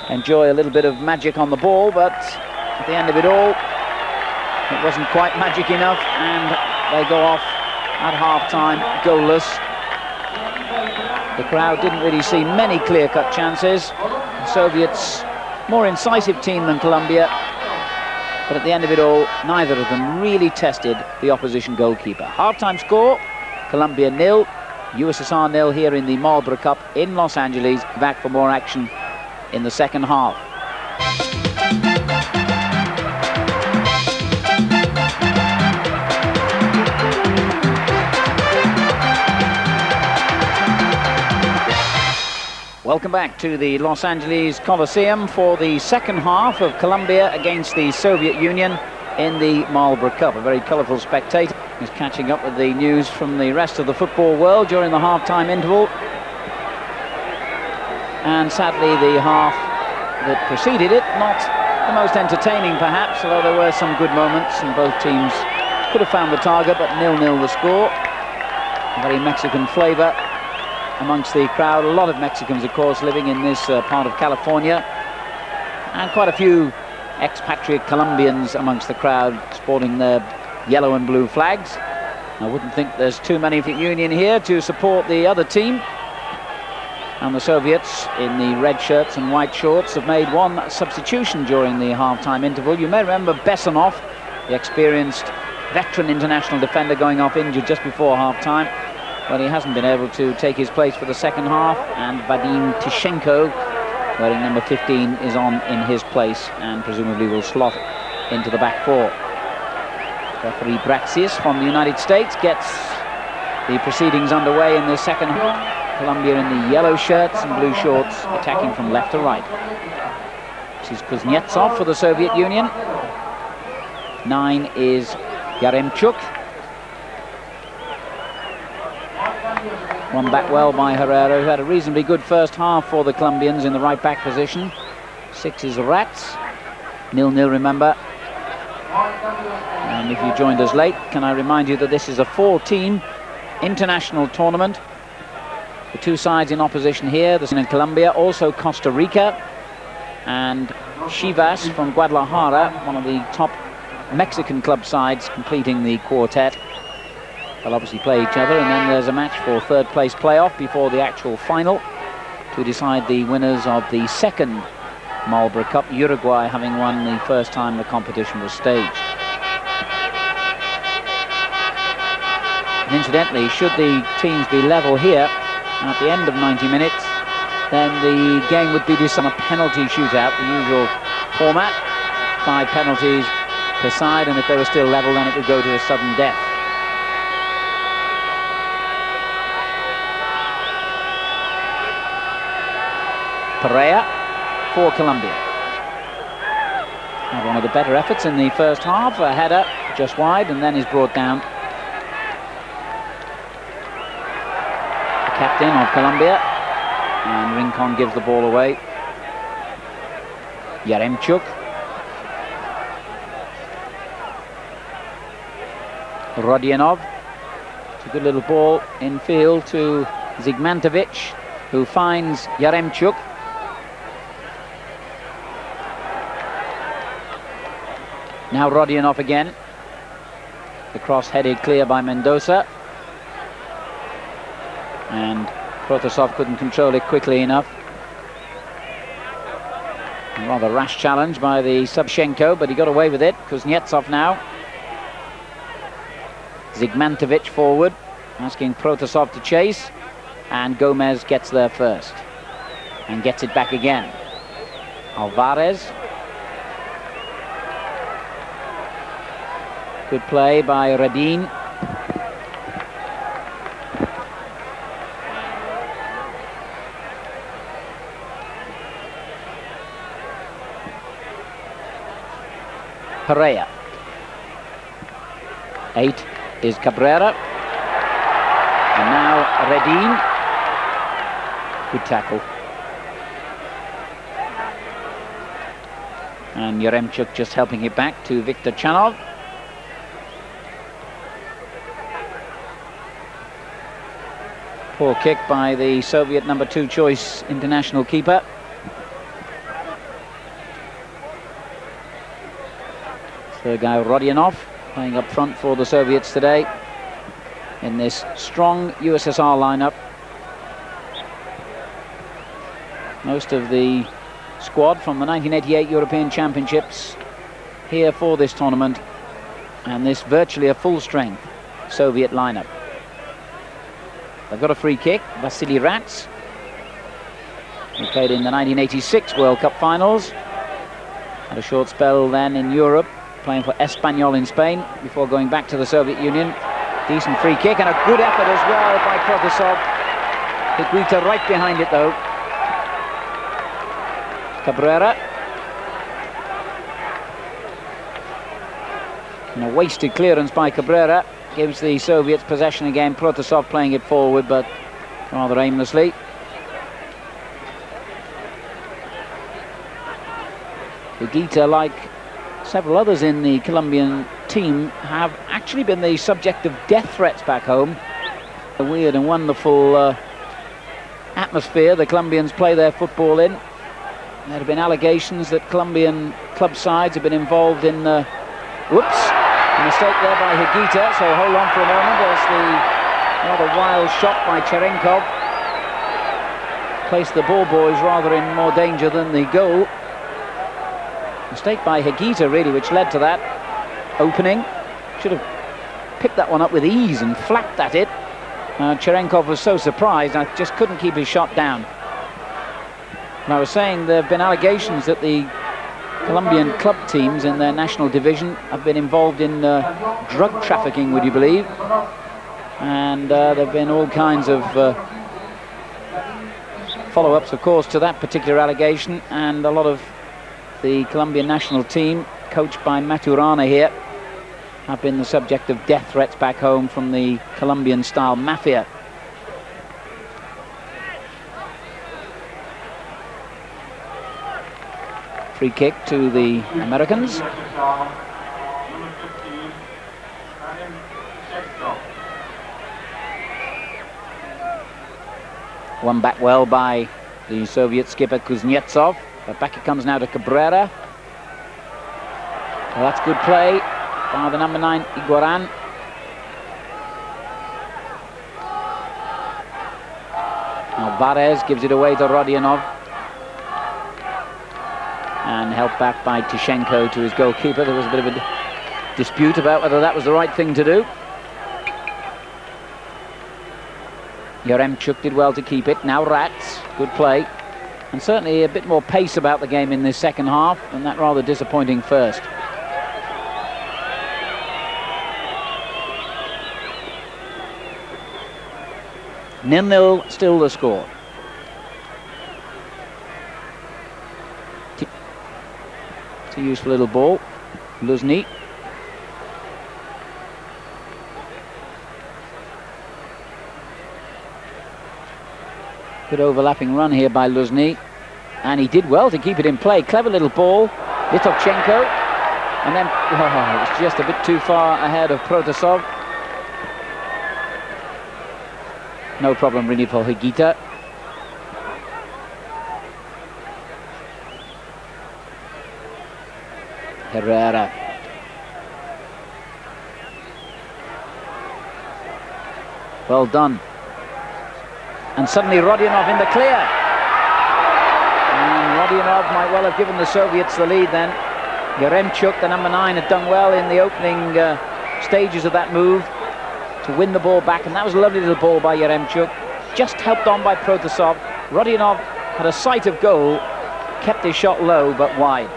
enjoy a little bit of magic on the ball, but at the end of it all, it wasn't quite magic enough, and they go off at half-time goalless. The crowd didn't really see many clear-cut chances. The Soviets, more incisive team than Colombia, but at the end of it all, neither of them really tested the opposition goalkeeper. Half-time score, Colombia 0, USSR 0 here in the Marlboro Cup in Los Angeles. Back for more action in the second half. Welcome back to the Los Angeles Coliseum for the second half of Colombia against the Soviet Union in the Marlboro Cup. A very colourful spectator is catching up with the news from the rest of the football world during the half-time interval. And sadly, the half that preceded it, not the most entertaining perhaps, although there were some good moments and both teams could have found the target, but 0-0 the score. A very Mexican flavour amongst the crowd. A lot of Mexicans, of course, living in this part of California, and quite a few expatriate Colombians amongst the crowd sporting their yellow and blue flags. I wouldn't think there's too many of the Union here to support the other team. And the Soviets, in the red shirts and white shorts, have made one substitution during the half-time interval. You may remember Besonov, the experienced veteran international defender, going off injured just before half-time. Well, he hasn't been able to take his place for the second half, and Vadim Tishenko, wearing number 15, is on in his place and presumably will slot into the back four. Referee Braxius from the United States gets the proceedings underway in the second half. Colombia in the yellow shirts and blue shorts, attacking from left to right. This is Kuznetsov for the Soviet Union. 9 is Yaremchuk. Won back well by Herrera, who had a reasonably good first half for the Colombians in the right back position. 6 is Rats. 0-0, remember. And if you joined us late, can I remind you that this is a 4-team international tournament. The two sides in opposition here, the in Colombia, also Costa Rica, and Chivas from Guadalajara, one of the top Mexican club sides completing the quartet. They'll obviously play each other, and then there's a match for third place playoff before the actual final to decide the winners of the second Marlboro Cup, Uruguay having won the first time the competition was staged. And incidentally, should the teams be level here at the end of 90 minutes, then the game would be decided on a penalty shootout, the usual format. 5 penalties per side, and if they were still level, then it would go to a sudden death. Pereira for Colombia. Had one of the better efforts in the first half. A header just wide, and then is brought down. The captain of Colombia, and Rincon gives the ball away. Yaremchuk. Rodionov. It's a good little ball in field to Zigmantovic, who finds Yaremchuk. Now Rodionov again. The cross headed clear by Mendoza. And Protasov couldn't control it quickly enough. A rather rash challenge by the Subchenko, but he got away with it. Kuznetsov now. Zigmantovic forward, asking Protasov to chase. And Gomez gets there first. And gets it back again. Alvarez. Good play by Redin. Pereira. 8 is Cabrera. And now Redin. Good tackle. And Yaremchuk just helping it back to Viktor Chanov. Poor kick by the Soviet number 2 choice international keeper. Sergei Rodionov playing up front for the Soviets today in this strong USSR lineup. Most of the squad from the 1988 European Championships here for this tournament, and this virtually a full-strength Soviet lineup. They've got a free kick, Vasily Rats, who played in the 1986 World Cup finals. Had a short spell then in Europe, playing for Espanyol in Spain before going back to the Soviet Union. Decent free kick and a good effort as well by Protasov. Higuita right behind it though. Cabrera. And a wasted clearance by Cabrera gives the Soviets possession again. Protasov playing it forward, but rather aimlessly. Higuita, like several others in the Colombian team, have actually been the subject of death threats back home. A weird and wonderful atmosphere the Colombians play their football in. There have been allegations that Colombian club sides have been involved in whoops, a mistake there by Higuita, so hold on for a moment. There's the rather wild shot by Cherenkov. Placed the ball boys rather in more danger than the goal. Mistake by Higuita really, which led to that opening. Should have picked that one up with ease and flapped at it. Cherenkov was so surprised, I just couldn't keep his shot down. And I was saying there have been allegations that the Colombian club teams in their national division have been involved in drug trafficking, would you believe? And there have been all kinds of follow-ups, of course, to that particular allegation, and a lot of the Colombian national team, coached by Maturana here, have been the subject of death threats back home from the Colombian-style mafia. Free kick to the Americans. Won back well by the Soviet skipper Kuznetsov. But back it comes now to Cabrera. Well, that's good play by the number 9, Iguaran. Alvarez gives it away to Rodionov. And helped back by Tishenko to his goalkeeper. There was a bit of a dispute about whether that was the right thing to do. Yaremchuk did well to keep it. Now Rats, good play. And certainly a bit more pace about the game in this second half, and that rather disappointing first. Nil-nil, still the score. It's a useful little ball. Luzny. Good overlapping run here by Luzny. And he did well to keep it in play. Clever little ball. Litovchenko. And then, oh, it's just a bit too far ahead of Protasov. No problem really for Higuita. Herrera. Well done. And suddenly Rodionov in the clear. And Rodionov might well have given the Soviets the lead then. Yaremchuk, the number 9, had done well in the opening stages of that move to win the ball back, and that was a lovely little ball by Yaremchuk, just helped on by Protasov. Rodionov had a sight of goal, kept his shot low but wide.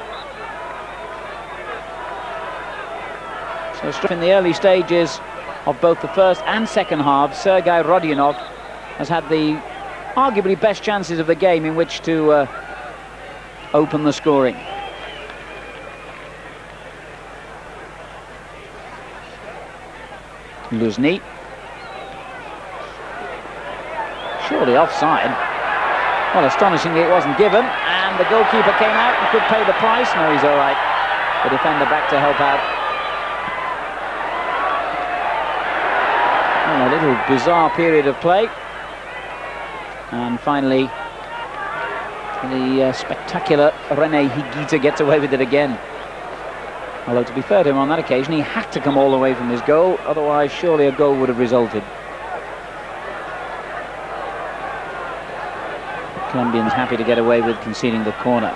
So in the early stages of both the first and second half, Sergei Rodionov has had the arguably best chances of the game in which to open the scoring. Luzny. Surely offside. Well, astonishingly it wasn't given, and the goalkeeper came out and could pay the price. No, he's all right. The defender back to help out. Well, a little bizarre period of play. And finally, the spectacular Rene Higuita gets away with it again. Although, to be fair to him on that occasion, he had to come all the way from his goal, otherwise surely a goal would have resulted. Colombians happy to get away with conceding the corner,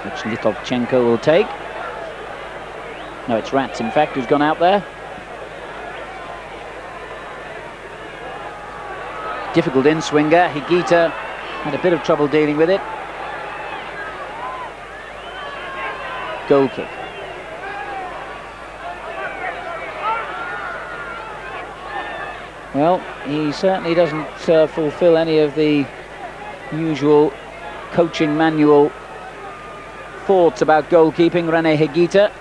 which Litovchenko will take. No, it's Rats, in fact, who's gone out there. Difficult in-swinger. Higuita had a bit of trouble dealing with it. Goal kick. Well, he certainly doesn't fulfill any of the usual coaching manual thoughts about goalkeeping, Rene Higuita,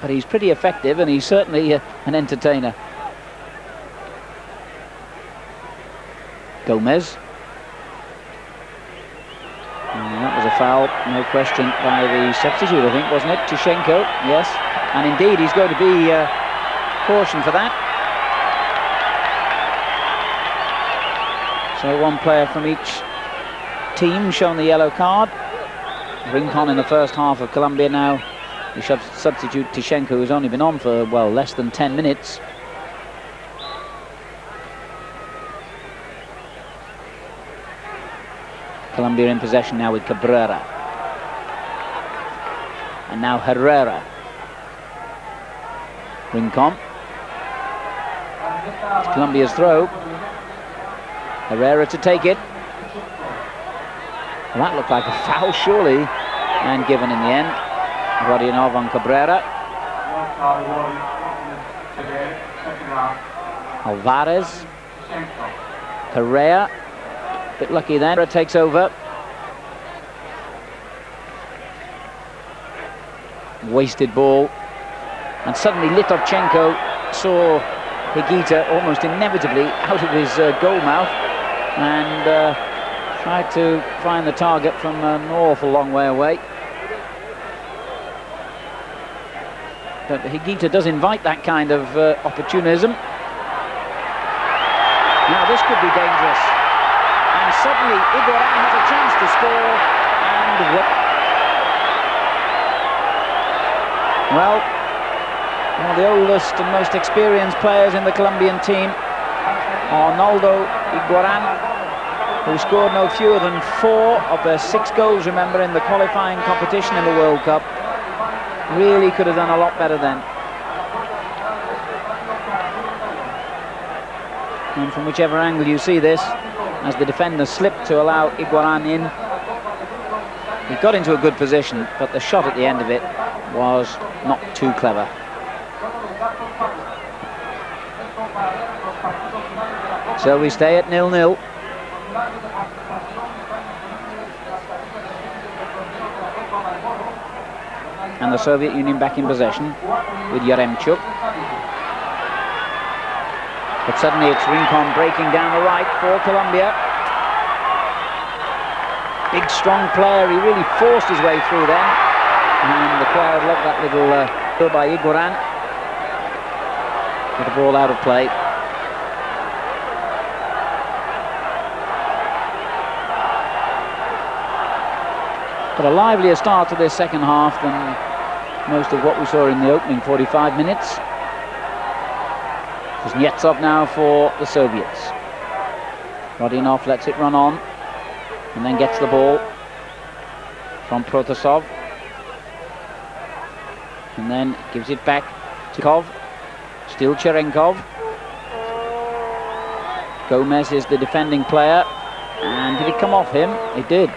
but he's pretty effective and he's certainly an entertainer. Gomez. And that was a foul, no question, by the substitute, I think, wasn't it? Tishenko, yes. And indeed, he's going to be cautioned for that. So one player from each team shown the yellow card. Rincon in the first half of Colombia now. The substitute Tishenko, who's only been on for, well, less than 10 minutes. Colombia in possession now with Cabrera. And now Herrera. Rincon. It's Colombia's throw. Herrera to take it. Well, that looked like a foul, surely, and given in the end. Rodionov on Cabrera. Alvarez. Correa. Bit lucky then. Herrera takes over. Wasted ball. And suddenly Litovchenko saw Higuita almost inevitably out of his goal mouth and tried to find the target from an awful long way away. But Higuita does invite that kind of opportunism. Now this could be dangerous. And suddenly Iguaran has a chance to score, and well, one of the oldest and most experienced players in the Colombian team, Arnaldo Iguaran, who scored no fewer than 4 of their 6 goals, remember, in the qualifying competition in the World Cup. Really could have done a lot better then. And from whichever angle you see this, as the defender slipped to allow Iguaran in. He got into a good position, but the shot at the end of it was not too clever. So we stay at 0-0. And the Soviet Union back in possession with Yaremchuk. But suddenly it's Rincon breaking down the right for Colombia. Big, strong player. He really forced his way through then. And the crowd loved that little goal by Iguaran. With the ball out of play. But a livelier start to this second half than most of what we saw in the opening 45 minutes. Kuznetsov now for the Soviets. Rodionov lets it run on and then gets the ball from Protasov and then gives it back to Kov. Still Cherenkov. Gomez is the defending player, and did it come off him? It did.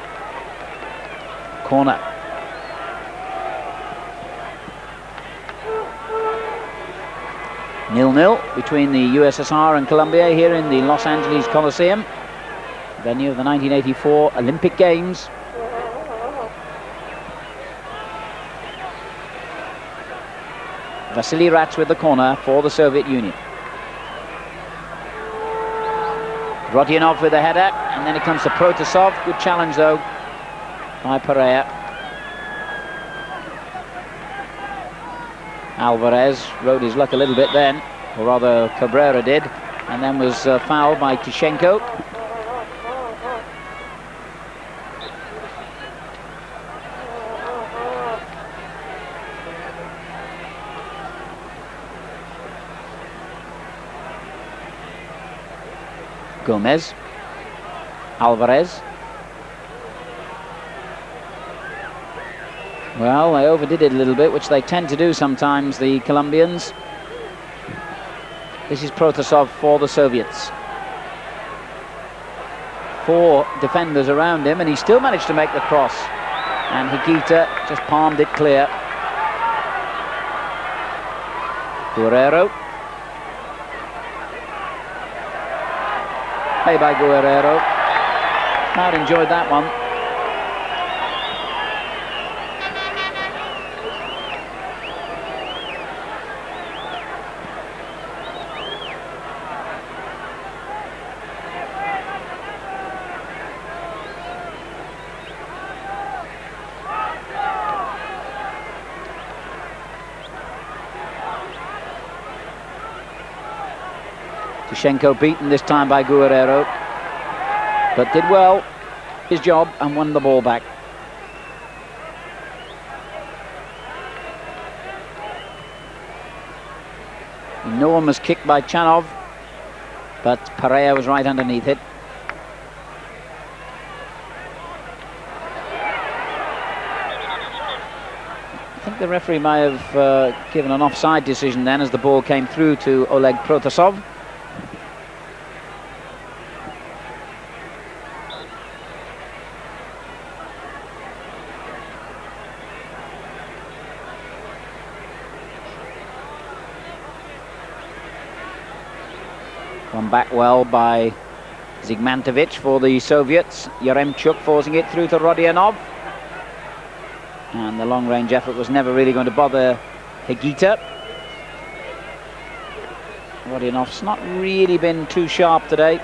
Corner. Nil-nil between the USSR and Colombia here in the Los Angeles Coliseum, venue of the 1984 Olympic Games. Vasily Rats with the corner for the Soviet Union. Rodionov with the header, and then it comes to Protasov. Good challenge though by Pereira. Alvarez rode his luck a little bit then, or rather Cabrera did, and then was fouled by Tishenko. Gomez. Alvarez. Well, they overdid it a little bit, which they tend to do sometimes, the Colombians. This is Protasov for the Soviets. 4 defenders around him, and he still managed to make the cross. And Higuita just palmed it clear. Guerrero. Play by Guerrero. Crowd enjoyed that one. Tishenko beaten this time by Guerrero, but did well his job and won the ball back. Enormous kick by Chanov, but Pereira was right underneath it. I think the referee may have given an offside decision then as the ball came through to Oleg Protasov. Gone back well by Zigmantovic for the Soviets. Yaremchuk forcing it through to Rodionov. And the long-range effort was never really going to bother Higuita. Rodionov's not really been too sharp today.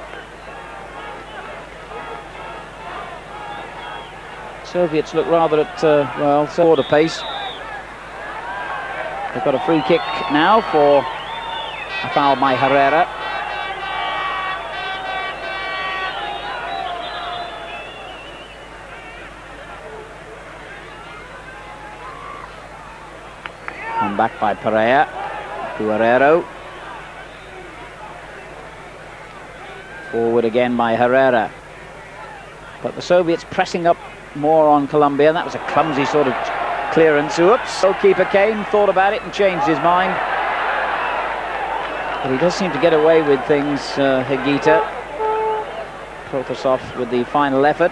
Soviets look rather at, well, quarter pace. They've got a free kick now for a foul by Herrera. Come back by Pereira. Guerrero. Forward again by Herrera. But the Soviets pressing up more on Colombia. That was a clumsy sort of clearance. Oops. Goalkeeper came, thought about it and changed his mind. But he does seem to get away with things, Higuita. Protosov with the final effort.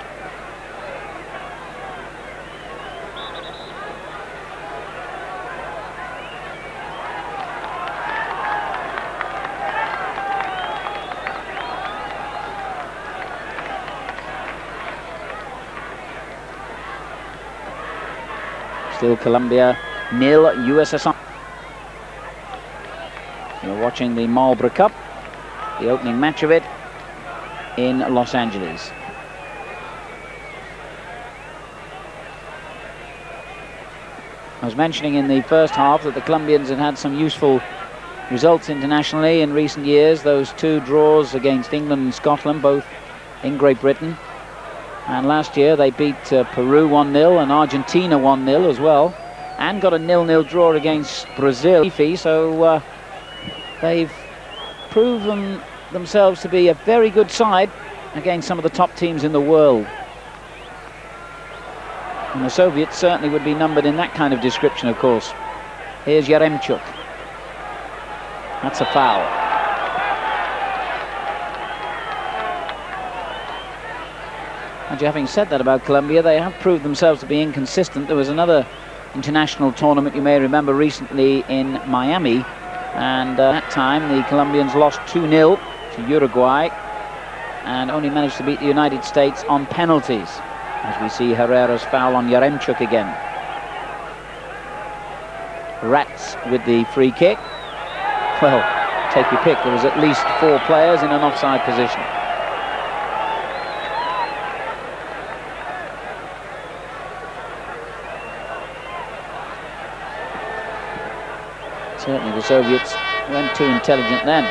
Still Colombia 0, USSR. You're watching the Marlboro Cup, the opening match of it in Los Angeles. I was mentioning in the first half that the Colombians had had some useful results internationally in recent years. Those two draws against England and Scotland, both in Great Britain. And last year they beat Peru 1-0 and Argentina 1-0 as well, and got a 0-0 draw against Brazil. So they've proven themselves to be a very good side against some of the top teams in the world. And the Soviets certainly would be numbered in that kind of description, of course. Here's Yaremchuk. That's a foul. And having said that about Colombia, they have proved themselves to be inconsistent. There was another international tournament, you may remember, recently in Miami, and that time the Colombians lost 2-0 to Uruguay and only managed to beat the United States on penalties, as we see Herrera's foul on Yaremchuk again. Rats with the free kick. Well, take your pick. There was at least 4 players in an offside position. Certainly the Soviets weren't too intelligent then.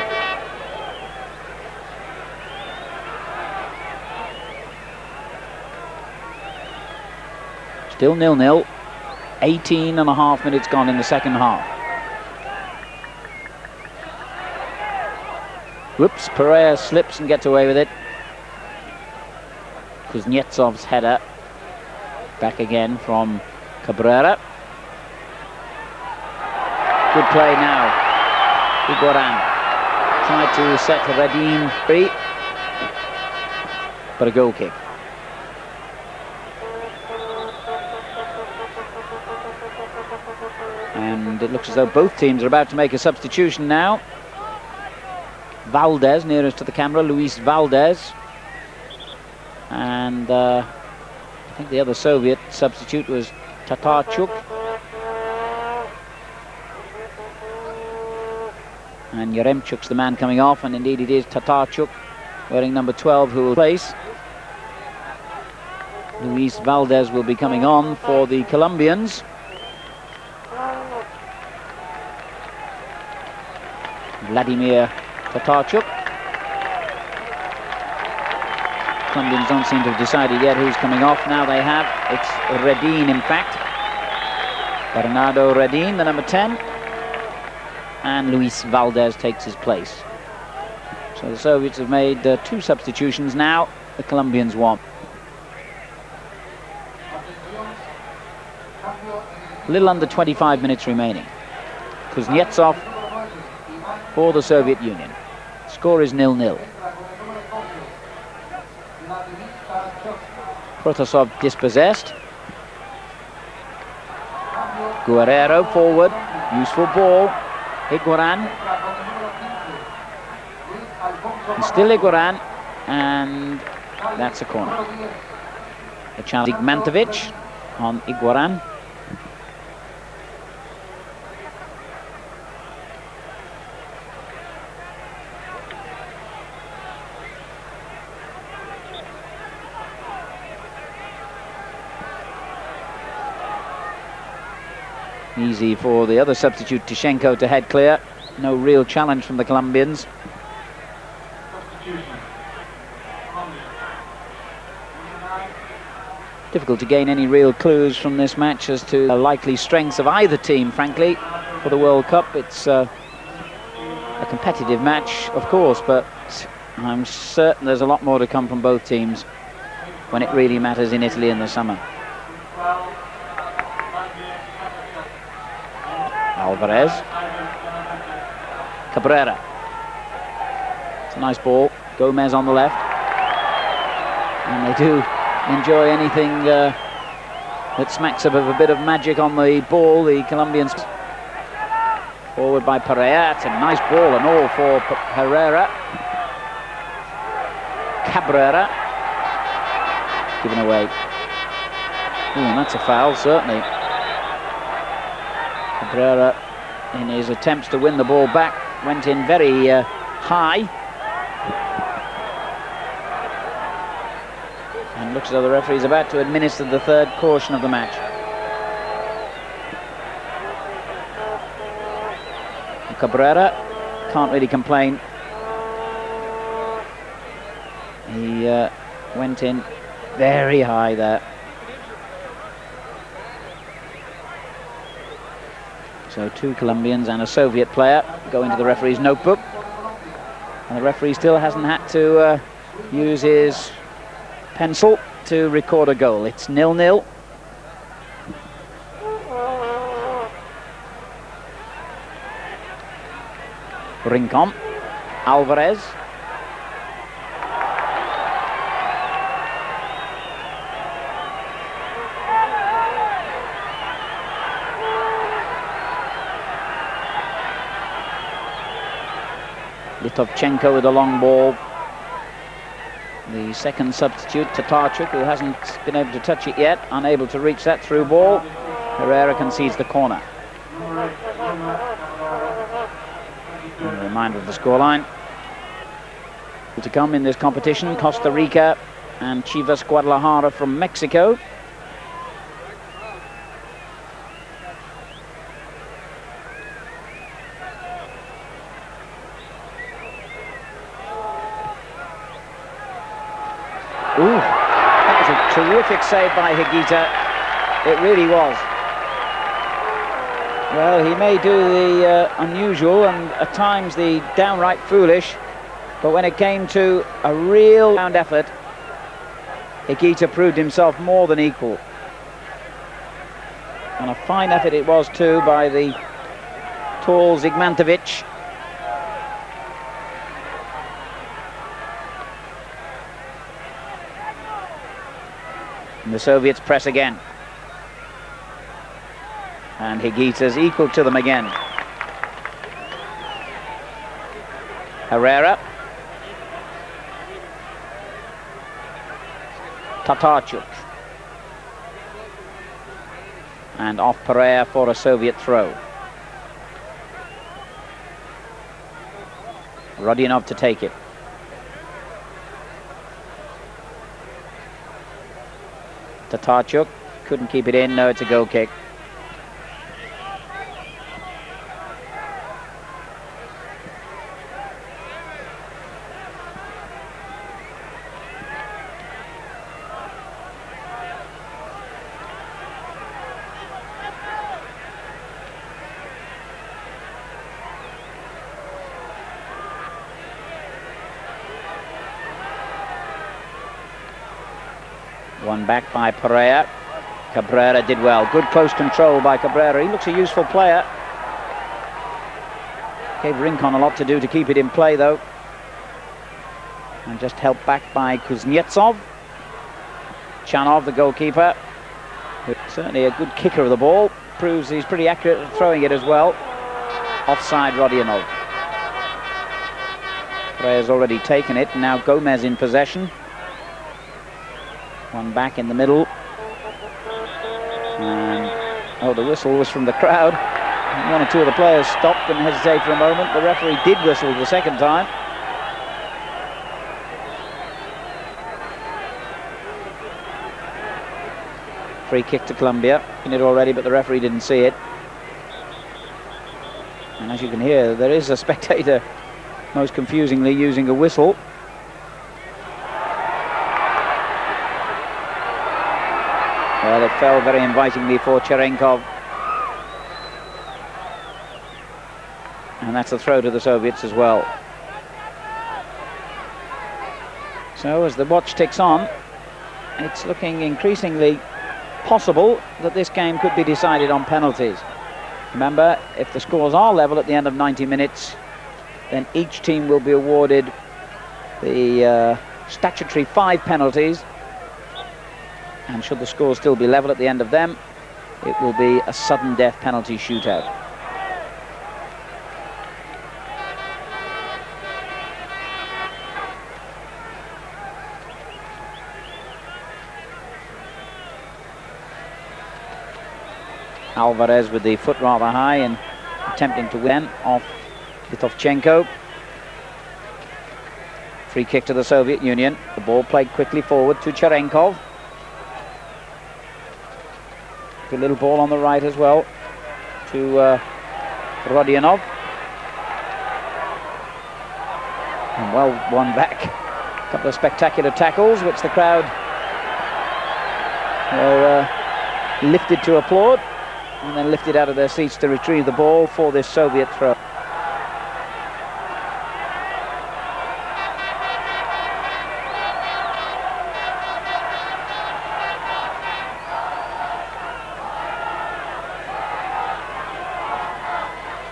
Still 0-0. 18.5 minutes gone in the second half. Whoops, Pereira slips and gets away with it. Kuznetsov's header. Back again from Cabrera. Good play now. Iguaran tried to set Redin free, but a goal kick. And it looks as though both teams are about to make a substitution now. Valdez, nearest to the camera, Luis Valdez. And I think the other Soviet substitute was Tatarchuk. And Yaremchuk's the man coming off, and indeed it is Tatarchuk, wearing number 12, who will place. Luis Valdez will be coming on for the Colombians. Vladimir Tatarchuk. Colombians don't seem to have decided yet who's coming off. Now they have. It's Redin, in fact. Bernardo Redin, the number 10. And Luis Valdez takes his place. So the Soviets have made 2 substitutions now. The Colombians 1. A little under 25 minutes remaining. Kuznetsov for the Soviet Union. Score is 0-0. Protosov dispossessed. Guerrero forward. Useful ball. Iguaran. And still Iguaran. And that's a corner. A challenge Mantovic on Iguaran. Easy for the other substitute, Tishenko, to head clear. No real challenge from the Colombians. Difficult to gain any real clues from this match as to the likely strengths of either team, frankly, for the World Cup. It's a competitive match, of course, but I'm certain there's a lot more to come from both teams when it really matters in Italy in the summer. Alvarez. Cabrera. It's a nice ball. Gomez on the left. And they do enjoy anything that smacks of a bit of magic on the ball, the Colombians. Forward by Pereira. It's a nice ball and all for Herrera. Cabrera. Given away. Ooh, and that's a foul, certainly. Cabrera, in his attempts to win the ball back, went in very high. And looks as though the referee is about to administer the third caution of the match. Cabrera can't really complain. He went in very high there. So 2 Colombians and a Soviet player go into the referee's notebook. And the referee still hasn't had to use his pencil to record a goal. It's 0-0. Rincon, Alvarez. Litovchenko with a long ball. The second substitute, Tatarchuk, who hasn't been able to touch it yet, unable to reach that through ball. Herrera concedes the corner. And a reminder of the scoreline. To come in this competition, Costa Rica and Chivas Guadalajara from Mexico. Ooh, that was a terrific save by Higuita. It really was. Well, he may do the unusual and at times the downright foolish, but when it came to a real round effort, Higuita proved himself more than equal. And a fine effort it was too by the tall Zigmantovic. And the Soviets press again. And Higuita's equal to them again. Herrera. Tatarchuk. And off Pereira for a Soviet throw. Rodionov to take it. Tatarchuk couldn't keep it in. No, it's a goal kick. One back by Pereira. Cabrera did well. Good close control by Cabrera. He looks a useful player. Gave Rincon a lot to do to keep it in play, though. And just helped back by Kuznetsov. Chanov, the goalkeeper. Certainly a good kicker of the ball. Proves he's pretty accurate at throwing it as well. Offside Rodionov. Pereira's already taken it. Now Gomez in possession. One back in the middle. And, oh, the whistle was from the crowd. One or two of the players stopped and hesitated for a moment. The referee did whistle the second time. Free kick to Colombia. In it already, but the referee didn't see it. And as you can hear, there is a spectator, most confusingly, using a whistle. Well, it fell very invitingly for Cherenkov. And that's a throw to the Soviets as well. So as the watch ticks on, it's looking increasingly possible that this game could be decided on penalties. Remember, if the scores are level at the end of 90 minutes, then each team will be awarded the statutory 5 penalties And should the score still be level at the end of them, it will be a sudden death penalty shootout. Alvarez with the foot rather high and attempting to win off Litovchenko. Free kick to the Soviet Union. The ball played quickly forward to Cherenkov. Good little ball on the right as well to Rodionov. And well won back. A couple of spectacular tackles which the crowd were lifted to applaud, and then lifted out of their seats to retrieve the ball for this Soviet throw.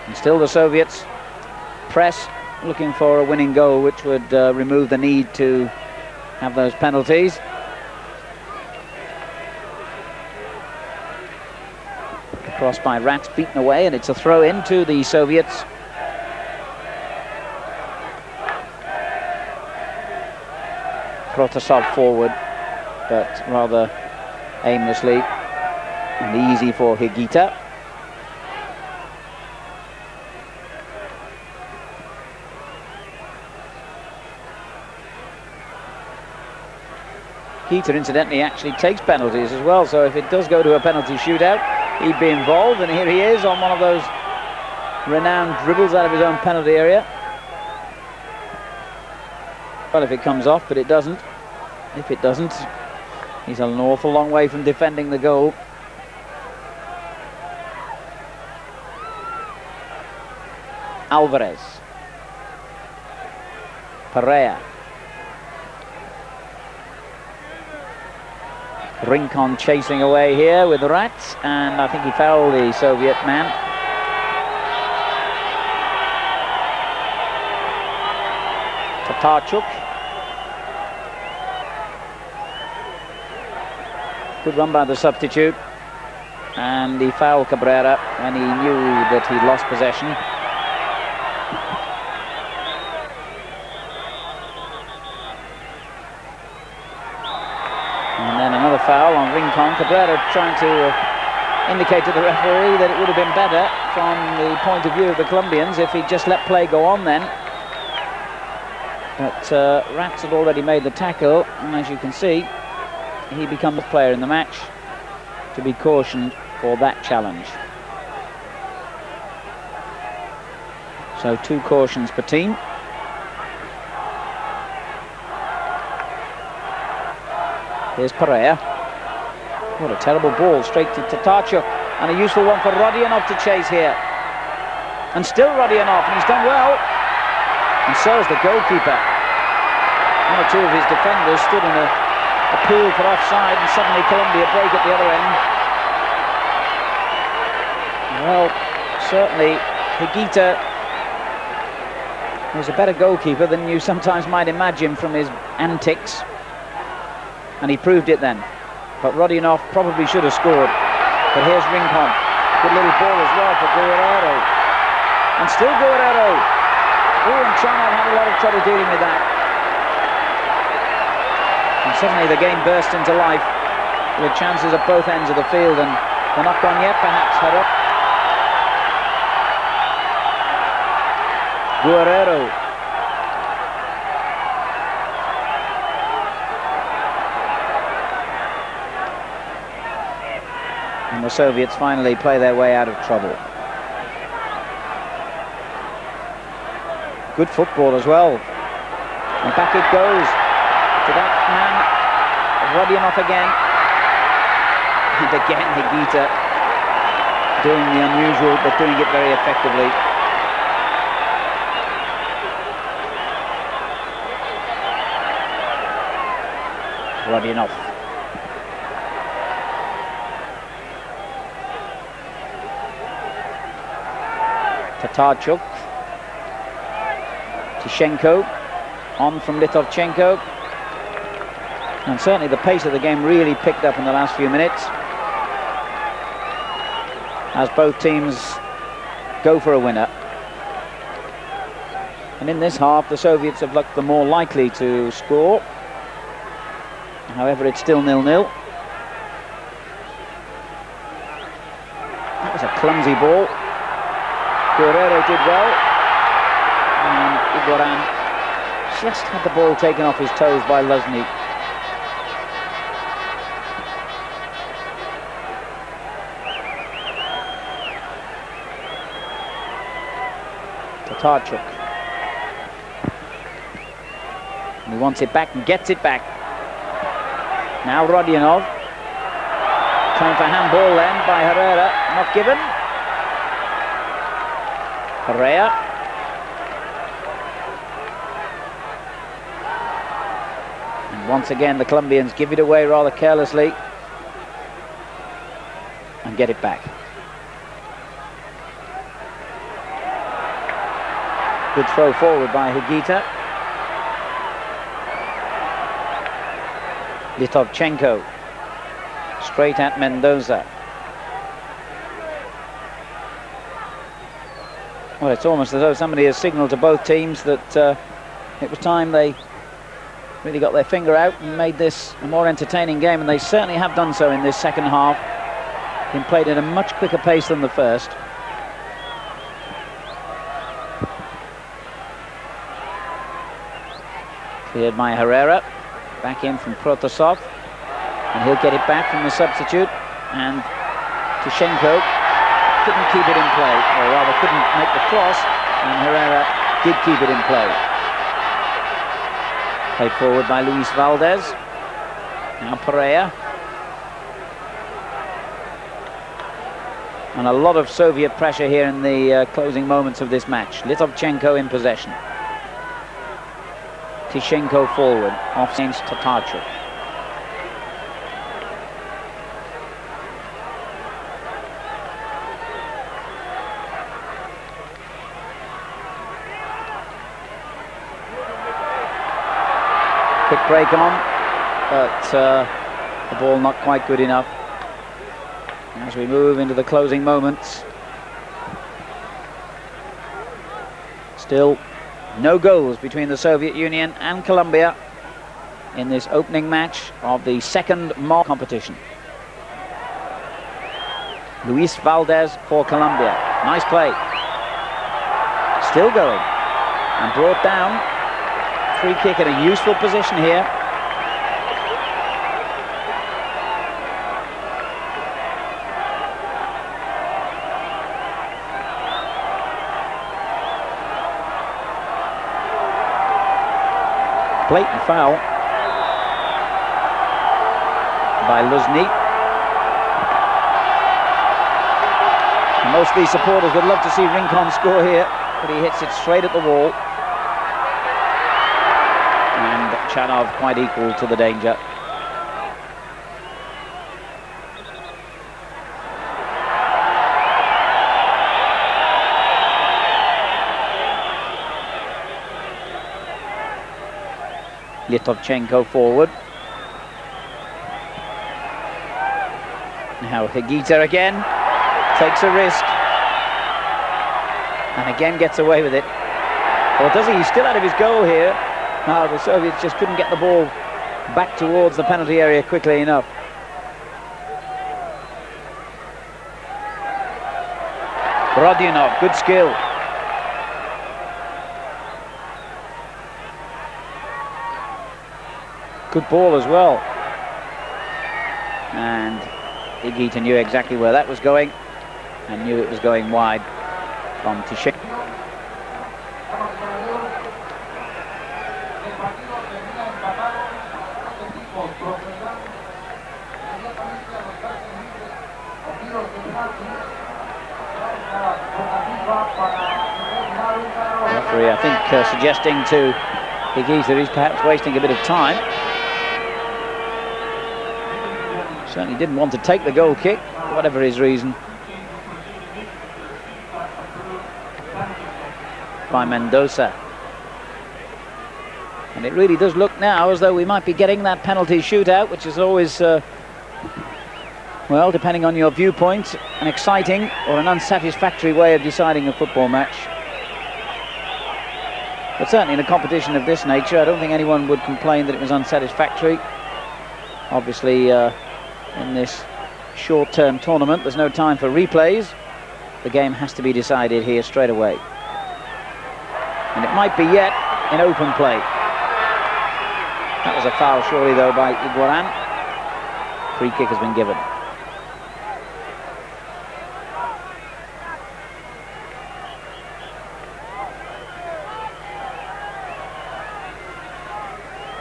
And still the Soviets press, looking for a winning goal which would remove the need to have those penalties. Cross by Rats, beaten away, and it's a throw into the Soviets. Protasov forward, but rather aimlessly and easy for Higuita. Higuita, incidentally, actually takes penalties as well, so if it does go to a penalty shootout, he'd be involved, and here he is on one of those renowned dribbles out of his own penalty area. Well, if it comes off, but it doesn't. If it doesn't, he's an awful long way from defending the goal. Alvarez. Pereira. Rincon chasing away here with Rats, and I think he fouled the Soviet man. Tatarchuk. Good run by the substitute, and he fouled Cabrera when he knew that he'd lost possession. And then another foul on Rincon. Cabrera trying to indicate to the referee that it would have been better from the point of view of the Colombians if he'd just let play go on then. But Rats had already made the tackle, and as you can see, he becomes the player in the match to be cautioned for that challenge. So 2 cautions per team. Here's Pereira. What a terrible ball, straight to Tatarchuk, and a useful one for Rodionov to chase here. And still Rodionov, and he's done well. And so is the goalkeeper. 1 or 2 of his defenders stood in a pool for offside, and suddenly Colombia break at the other end. Well, certainly Higuita was a better goalkeeper than you sometimes might imagine from his antics. And he proved it then. But Rodionov probably should have scored. But here's Rincon. Good little ball as well for Guerrero. And still Guerrero. Oh, and China had a lot of trouble dealing with that. And suddenly the game burst into life with chances at both ends of the field, and they're not gone yet, perhaps. Head up. Guerrero. And the Soviets finally play their way out of trouble. Good football as well. And back it goes to that man, Rodionov again. And again Higuita doing the unusual, but doing it very effectively. Rodionov. Tatarchuk. Tishenko. On from Litovchenko. And certainly the pace of the game really picked up in the last few minutes, as both teams go for a winner. And in this half, the Soviets have looked the more likely to score. However, it's still 0-0. That was a clumsy ball. Guerrero did well. And Iguaran just had the ball taken off his toes by Luzny. Tatarchuk. He wants it back and gets it back. Now Rodionov. Time for handball then by Herrera. Not given. Correa. And once again the Colombians give it away rather carelessly and get it back. Good throw forward by Higuita. Litovchenko straight at Mendoza. Well, it's almost as though somebody has signalled to both teams that it was time they really got their finger out and made this a more entertaining game, and they certainly have done so in this second half. Been played at a much quicker pace than the first. Cleared by Herrera. Back in from Protosov, and he'll get it back from the substitute, and Tishenko couldn't keep it in play, or rather couldn't make the cross, and Herrera did keep it in play. Played forward by Luis Valdez. Now Pereira. And a lot of Soviet pressure here in the closing moments of this match. Litovchenko in possession. Tishenko forward, off against Tatarchuk. Quick break on, but the ball not quite good enough. As we move into the closing moments, still no goals between the Soviet Union and Colombia in this opening match of the second MAL competition. Luis Valdez for Colombia. Nice play. Still going. And brought down. Free kick in a useful position here. Blatant foul by Luzny. And most of these supporters would love to see Rincon score here, but he hits it straight at the wall. And Chanov quite equal to the danger. Litovchenko forward. Now Higuita again takes a risk and again gets away with it. Or does he? He's still out of his goal here. Now the Soviets just couldn't get the ball back towards the penalty area quickly enough. Rodionov, good skill. Good ball as well. And Higuita knew exactly where that was going and knew it was going wide from Tishenko. Referee, I think, suggesting to Higuita that he's perhaps wasting a bit of time. Certainly didn't want to take the goal kick, whatever his reason. By Mendoza. And it really does look now as though we might be getting that penalty shootout, which is always, well, depending on your viewpoint, an exciting or an unsatisfactory way of deciding a football match. But certainly in a competition of this nature, I don't think anyone would complain that it was unsatisfactory. Obviously, in this short-term tournament, there's no time for replays. The game has to be decided here straight away. And it might be yet in open play. That was a foul, surely, though, by Iguaran. Free kick has been given.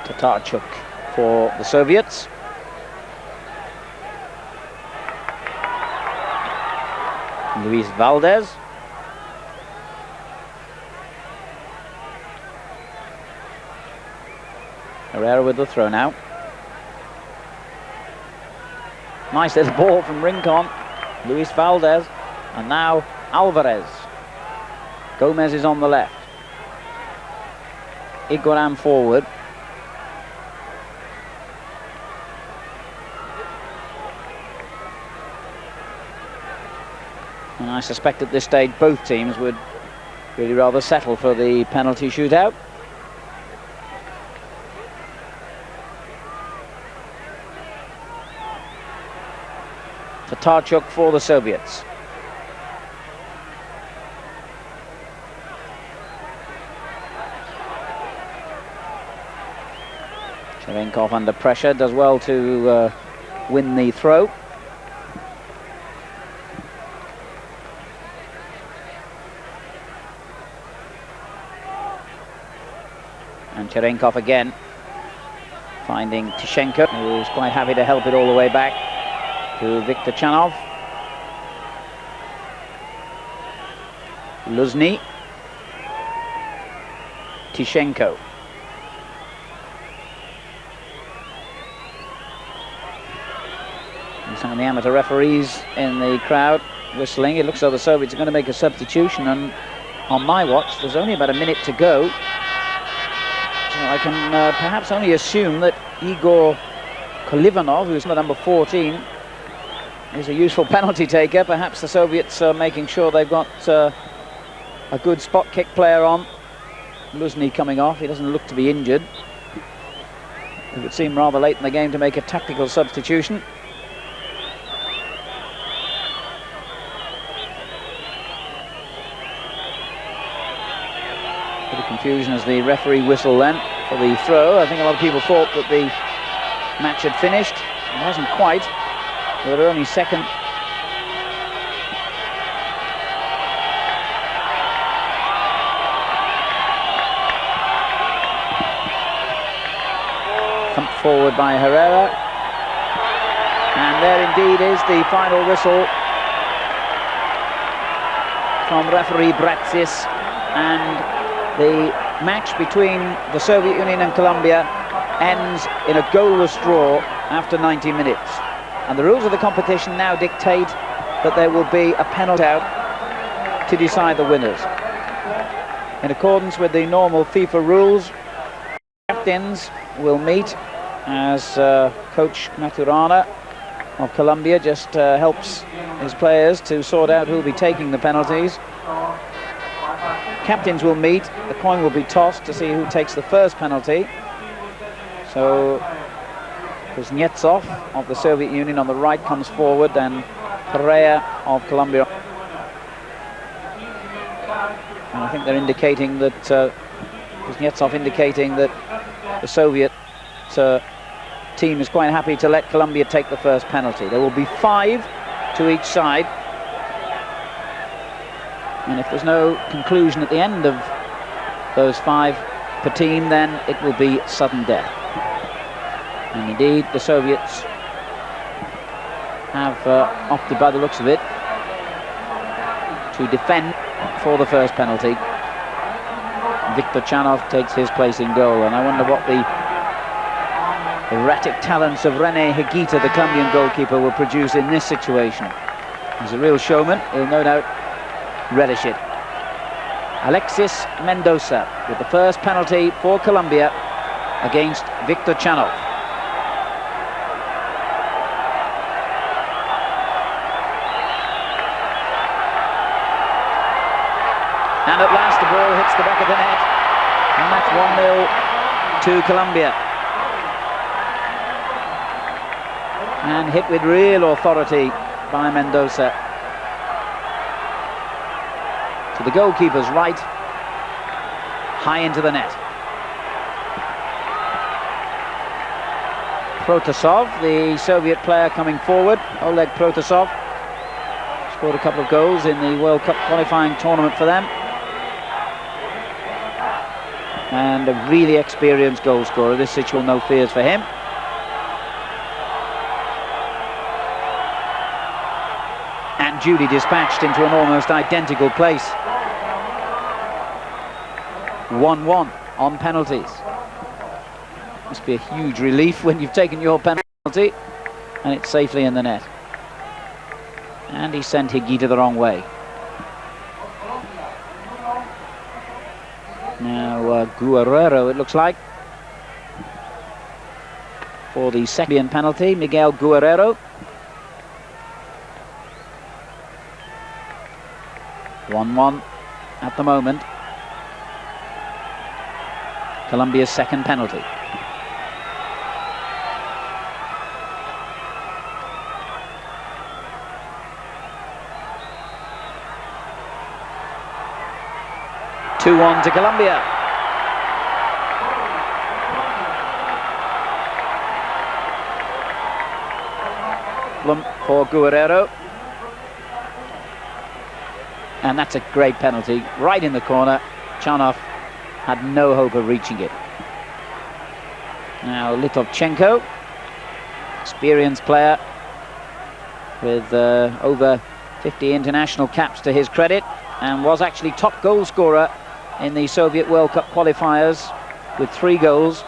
Tatarchuk for the Soviets. Luis Valdez. Herrera with the throw now. Nice little ball from Rincon. Luis Valdez. And now Alvarez. Gomez is on the left. Iguaran forward. And I suspect at this stage both teams would really rather settle for the penalty shootout. Tatarchuk for the Soviets. Cherenkov under pressure, does well to win the throw. And Cherenkov again, finding Tishenko, who's quite happy to help it all the way back to Viktor Chanov. Luzny. Tishenko. And some of the amateur referees in the crowd whistling. It looks as though the Soviets are going to make a substitution, and on my watch there's only about a minute to go. So I can perhaps only assume that Igor Kolivanov, who's the number 14, is a useful penalty taker. Perhaps the Soviets are making sure they've got a good spot kick player on. Luzny coming off, he doesn't look to be injured. It would seem rather late in the game to make a tactical substitution. Bit of confusion as the referee whistle then for the throw. I think a lot of people thought that the match had finished. It hasn't quite. There are only second. Thumped forward by Herrera. And there indeed is the final whistle from referee Bratsis, and the match between the Soviet Union and Colombia ends in a goalless draw after 90 minutes. And the rules of the competition now dictate that there will be a penalty out to decide the winners. In accordance with the normal FIFA rules, captains will meet as Coach Maturana of Colombia just helps his players to sort out who will be taking the penalties. Captains will meet, the coin will be tossed to see who takes the first penalty. So Kuznetsov of the Soviet Union on the right comes forward, and Perea of Colombia. And I think they're indicating that Kuznetsov indicating that the Soviet team is quite happy to let Colombia take the first penalty. There will be 5 to each side, and if there's no conclusion at the end of those 5 per team, then it will be sudden death. And indeed, the Soviets have opted, by the looks of it, to defend for the first penalty. Viktor Chanov takes his place in goal, and I wonder what the erratic talents of René Higuita, the Colombian goalkeeper, will produce in this situation. He's a real showman. He'll no doubt relish it. Alexis Mendoza with the first penalty for Colombia. against Viktor Chanov. And at last the ball hits the back of the net, and that's 1-0 to Colombia. And hit with real authority by Mendoza. To the goalkeeper's right, high into the net. Protasov, the Soviet player coming forward, Oleg Protasov, scored a couple of goals in the World Cup qualifying tournament for them. And a really experienced goal scorer. This situation, no fears for him. And duly dispatched into an almost identical place. 1-1 on penalties. Must be a huge relief when you've taken your penalty and it's safely in the net. And he sent Higuita the wrong way. Now Guerrero, it looks like, for the second penalty. Miguel Guerrero. 1-1 at the moment. Colombia's second penalty. Two-1 to Colombia. For Guerrero. And that's a great penalty, right in the corner. Chanov had no hope of reaching it. Now Litovchenko, experienced player with over 50 international caps to his credit, and was actually top goal scorer in the Soviet World Cup qualifiers with 3 goals.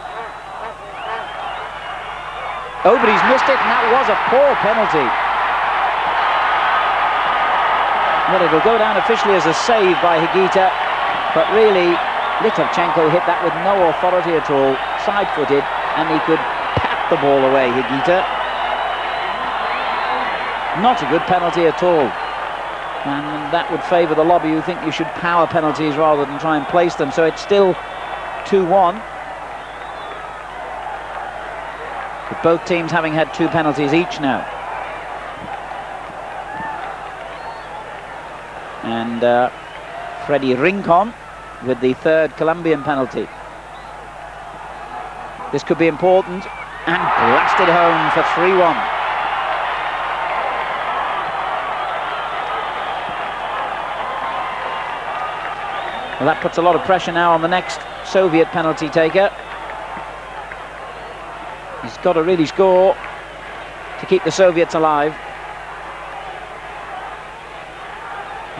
Oh, but he's missed it, and that was a poor penalty. Well, it'll go down officially as a save by Higuita, but really Litovchenko hit that with no authority at all, side-footed, and he could pat the ball away, Higuita. Not a good penalty at all. And that would favour the lobby, who think you should power penalties rather than try and place them. So it's still 2-1. With both teams having had 2 penalties each now. And Freddy Rincon with the 3rd Colombian penalty. This could be important, and blasted home for 3-1. Well, that puts a lot of pressure now on the next Soviet penalty taker. He's got to really score to keep the Soviets alive.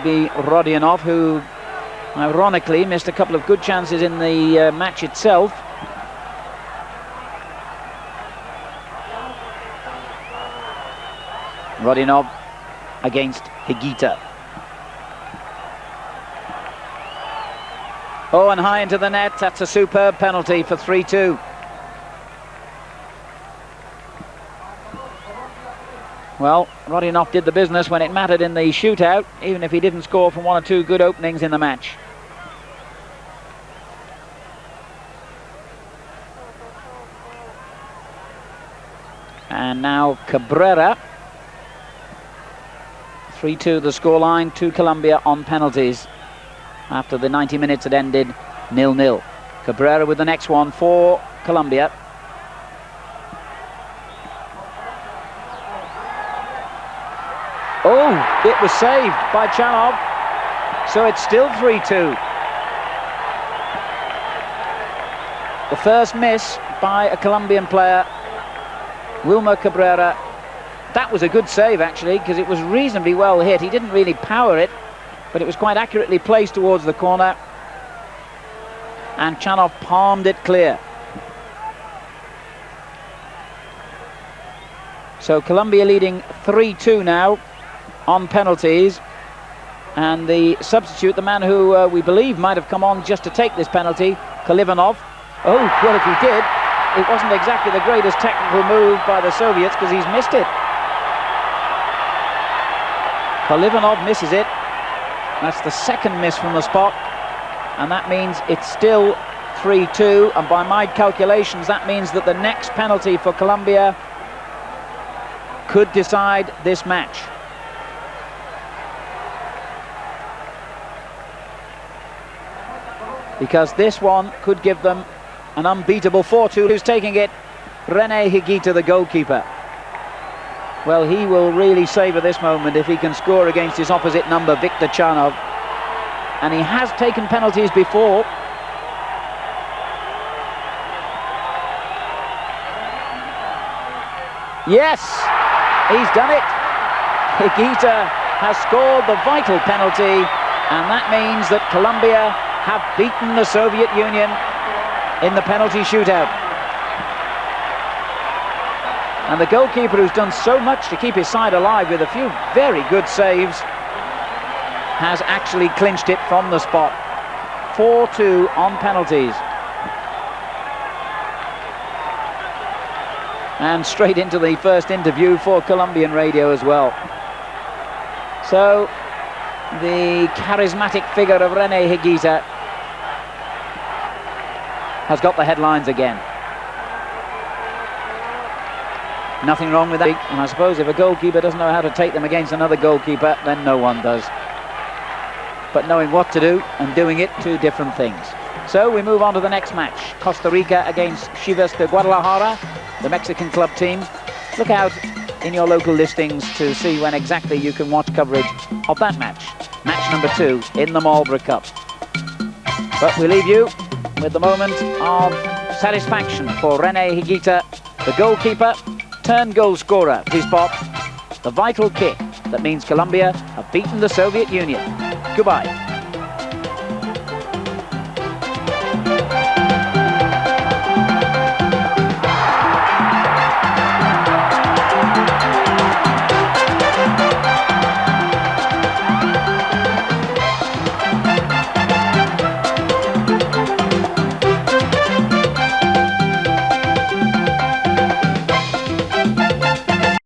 Be Rodionov, who ironically missed a couple of good chances in the match itself. Rodionov against Higuita. Oh, and high into the net. That's a superb penalty for 3-2. Well, Rodionov did the business when it mattered in the shootout, even if he didn't score from 1 or 2 good openings in the match. And now Cabrera. 3-2 the scoreline to Colombia on penalties. After the 90 minutes had ended 0-0. Cabrera with the next one for Colombia. Oh, it was saved by Chanov. So it's still 3-2. The first miss by a Colombian player, Wilmer Cabrera. That was a good save, actually, because it was reasonably well hit. He didn't really power it, but it was quite accurately placed towards the corner. And Chanov palmed it clear. So Colombia leading 3-2 now on penalties. And the substitute, the man who we believe might have come on just to take this penalty, Kalivanov. Oh, well, if he did, it wasn't exactly the greatest technical move by the Soviets because he's missed it. Polivanov misses it. That's the second miss from the spot, and that means it's still 3-2, and by my calculations that means that the next penalty for Colombia could decide this match. Because this one could give them an unbeatable 4-2. Who's taking it? René Higuita, the goalkeeper. Well, he will really savour this moment if he can score against his opposite number, Viktor Charnov. And he has taken penalties before. Yes, he's done it. Higuita has scored the vital penalty, and that means that Colombia have beaten the Soviet Union in the penalty shootout. And the goalkeeper, who's done so much to keep his side alive with a few very good saves, has actually clinched it from the spot. 4-2 on penalties. And straight into the first interview for Colombian radio as well. So, the charismatic figure of René Higuita has got the headlines again. Nothing wrong with that, and I suppose if a goalkeeper doesn't know how to take them against another goalkeeper, then no one does. But knowing what to do and doing it, two different things. So we move on to the next match. Costa Rica against Chivas de Guadalajara, the Mexican club team. Look out in your local listings to see when exactly you can watch coverage of that match. Match number 2 in the Marlboro Cup. But we leave you with the moment of satisfaction for René Higuita, the goalkeeper turned goal scorer. His spot, the vital kick that means Colombia have beaten the Soviet Union. Goodbye.